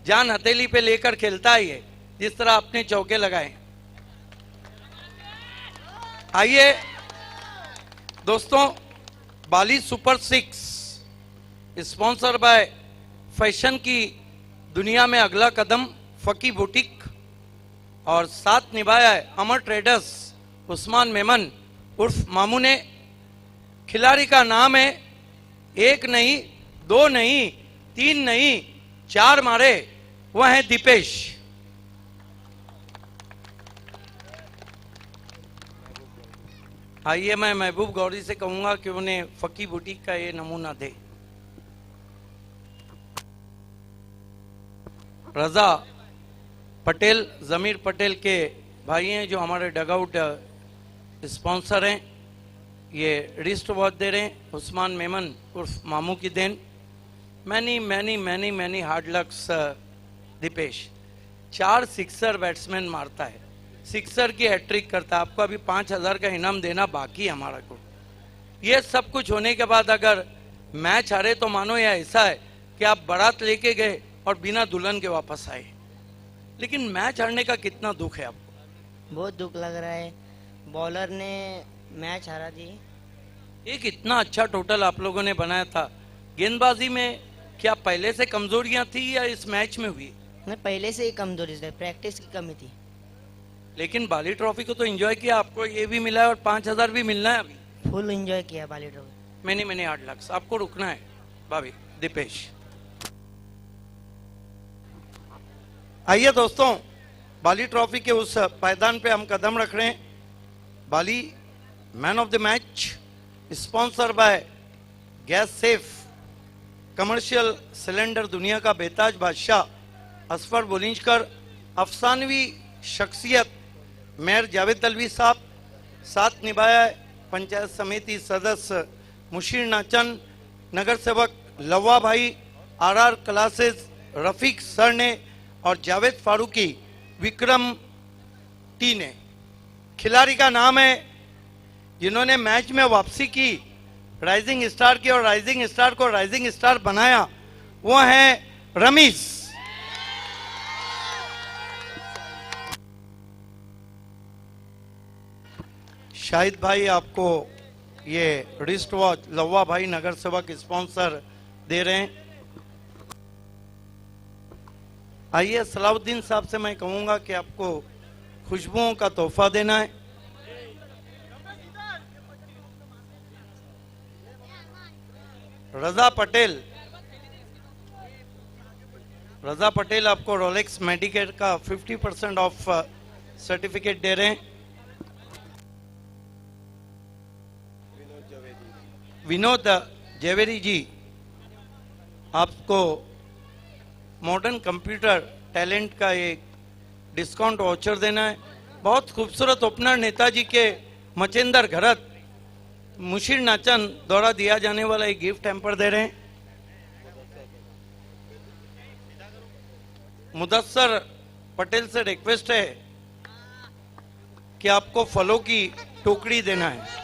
जान हथेली पे लेकर खेलता है ये, जिस तरह आपने चौके लगाए। आइए दोस्तों, बाली सुपर 6 स्पॉन्सर बाय फैशन की दुनिया में अगला कदम फकी बुटीक। और साथ निभाया है अमर ट्रेडर्स उस्मान मेमन उर्फ मामू ने। खिलाड़ी का नाम है, एक नहीं, दो नहीं, 3 नहीं, 4 मारे। वह है दीपेश। आइए, मैं महबूब गौरी से कहूंगा कि उन्हें फकी बुटीक का ये नमूना दे। रजा पटेल, जमीर पटेल के भाई हैं जो हमारे डगआउट स्पॉन्सर हैं। ये रिस्ट वॉच दे रहे हैं उस्मान मेमन उर्फ मामू की देन। Many hard lucks Deepesh. 4 sixer batsman मारता है, सिक्सर की हैट्रिक करता है। आपको अभी 5000 का इनाम देना बाकी है हमारा को। ये सब कुछ होने के बाद अगर मैच हारे तो मानो ये ऐसा है कि आप बारात लेके गए और बिना दुल्हन के वापस आए। लेकिन मैच हारने का कितना दुख है आपको? बहुत दुख लग रहा है, बॉलर ने मैच हारा दी। एक इतना अच्छा टोटल आप लोगों ने बनाया था, गेंदबाजी में क्या पहले से कमजोरियां थी या इस मैच में हुई? नहीं, पहले से ही कमजोरी थी, प्रैक्टिस की कमी थी। लेकिन बाली ट्रॉफी को तो एंजॉय किया, आपको ये भी मिला है और 5,000 भी मिलना है अभी। फुल एंजॉय किया बाली ट्रॉफी। मैंने 8 लाख आपको रुकना है। भाभी दीपेश, आइए दोस्तों, बाली ट्रॉफी के उस पायदान पे हम कदम रख रहे हैं। बाली man of the match, sponsor by gas safe, commercial cylinder, दुनिया का बेताज बादशाह असफर बुलंदशहर, अफसानवी शख्सियत मेयर जावेद अलवी साहब, साथ निभाया है पंचायत समिति सदस्य मुशीर नाचन, नगर सेवक लव्वा भाई, आरआर क्लासेस रफीक सर ने और जावेद फारूकी, विक्रम टी ने। खिलाड़ी का नाम है जिन्होंने मैच में वापसी की, राइजिंग स्टार की, और राइजिंग स्टार को राइजिंग स्टार बनाया, वो है रमीज। शाहिद भाई आपको ये रिस्ट वॉच लव्वा भाई नगर सेवक स्पॉन्सर दे रहे हैं। आइए, सलाउद्दीन साहब से मैं कहूंगा कि आपको खुशबुओं का तोहफा देना है। रजा पटेल आपको रोलेक्स मेडिकेयर का 50% ऑफ सर्टिफिकेट दे रहे हैं। विनोद जवेरी जी आपको मॉडर्न कंप्यूटर टैलेंट का एक डिस्काउंट वाउचर देना है। बहुत खूबसूरत ओपनर नेताजी के मचेंदर घरत मुशीर नाचन द्वारा दिया जाने वाला एक गिफ्ट हैम्पर दे रहे हैं। मुदस्सर पटेल से रिक्वेस्ट है कि आपको फलों की टोकरी देना है।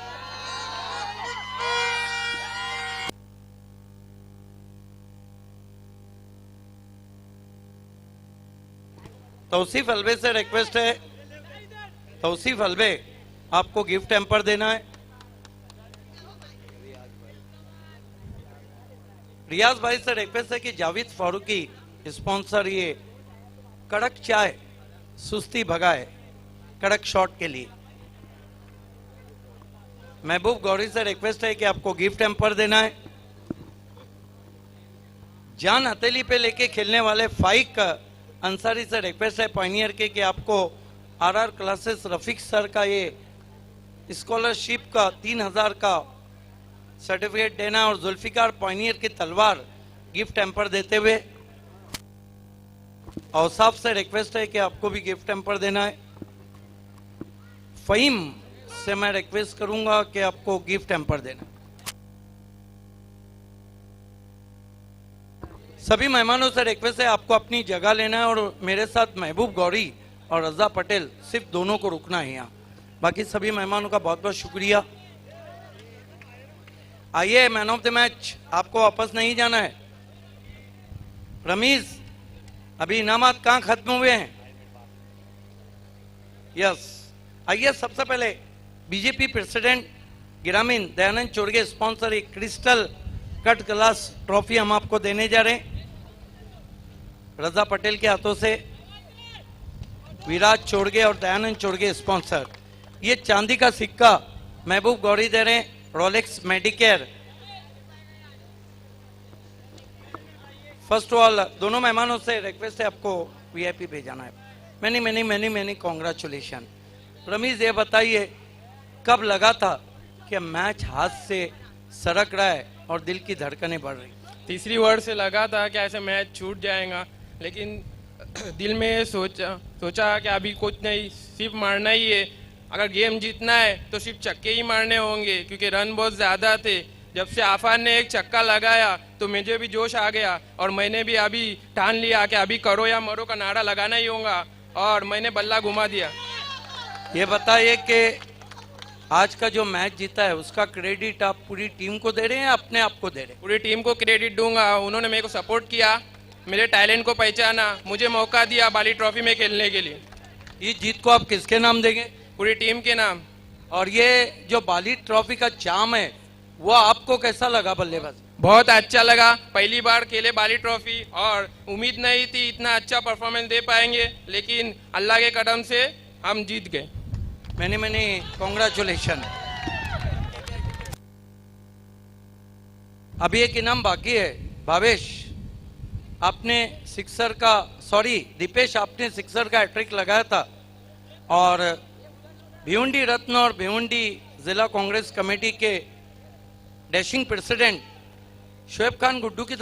तौसीफ अलवे से रिक्वेस्ट है, तौसीफ अलवे आपको गिफ्ट हैम्पर देना है। रियाज भाई से रिक्वेस्ट है कि जावेद फारूकी स्पॉन्सर ये कड़क चाय सुस्ती भगाए कड़क शॉट के लिए। महबूब गौरी से रिक्वेस्ट है कि आपको गिफ्ट हैम्पर देना है। जान हथेली पे लेके खेलने वाले फाइक अंसारी से रिक्वेस्ट है पायनियर के कि आपको आरआर क्लासेस रफीक सर का ये स्कॉलरशिप का 3,000 का सर्टिफिकेट देना और जुल्फिकार पायनियर की तलवार गिफ्ट हैम्पर देते हुए। औसाफ से रिक्वेस्ट है कि आपको भी गिफ्ट हैम्पर देना है। फहीम से मैं रिक्वेस्ट करूंगा कि आपको गिफ्ट हैम्पर देना। सभी मेहमानों से रिक्वेस्ट है आपको अपनी जगह लेना है और मेरे साथ महबूब गौरी और रजा पटेल सिर्फ दोनों को रुकना है यहाँ। बाकी सभी मेहमानों का बहुत बहुत शुक्रिया। आइए, मैन ऑफ द मैच आपको वापस नहीं जाना है। रमीज, अभी इनामात कहाँ खत्म हुए हैं? यस, आइए सबसे पहले बीजेपी प्रेसिडेंट ग्रामीण दयानंद चोरगे स्पॉन्सर एक क्रिस्टल कट ग्लास ट्रॉफी हम आपको देने जा रहे हैं रजा पटेल के हाथों से। विराज चोरगे और दयानंद चोरगे स्पॉन्सर। ये चांदी का सिक्का महबूब गौरी दे रहे हैं, Rolex Medicare. First of all दोनों मेहमानों से रिक्वेस्ट है आपको वीआईपी भेजाना है। Many congratulation. रमीज, ये बताइए कब लगा था कि मैच हाथ से सरक रहा है और दिल की धड़कनें बढ़ रही? तीसरी ओवर से लगा था कि ऐसे मैच छूट जाएगा, लेकिन दिल में सोचा कि अभी कुछ नहीं, सिर्फ मारना ही है। अगर गेम जीतना है तो सिर्फ छक्के ही मारने होंगे, क्योंकि रन बहुत ज़्यादा थे। जब से आफान ने एक छक्का लगाया तो मुझे भी जोश आ गया और मैंने भी अभी ठान लिया कि अभी करो या मरो का नारा लगाना ही होगा, और मैंने बल्ला घुमा दिया। ये बताइए कि आज का जो मैच जीता है उसका क्रेडिट आप पूरी टीम को दे रहे हैं या अपने आप को दे रहे हैं? पूरी टीम को क्रेडिट दूंगा। उन्होंने मेरे को सपोर्ट किया, मेरे टैलेंट को पहचाना, मुझे मौका दिया बाली ट्रॉफी में खेलने के लिए। ये जीत को आप किसके नाम देंगे? पूरी टीम के नाम। और ये जो बाली ट्रॉफी का चाम है वो आपको कैसा लगा बल्लेबाज? बहुत अच्छा लगा, पहली बार खेले बाली ट्रॉफी और उम्मीद नहीं थी इतना अच्छा परफॉर्मेंस दे पाएंगे, लेकिन अल्लाह के कदम से हम जीत गए। मैंने कॉन्ग्रेचुलेशन। अभी एक इनाम बाकी है। भावेश आपने सिक्सर का दीपेश आपने सिक्सर का हैट्रिक लगाया था और भिवंडी रत्न और भिवंडी जिला कांग्रेस कमेटी के डैशिंग प्रेसिडेंट शोएब खान गुड्डू की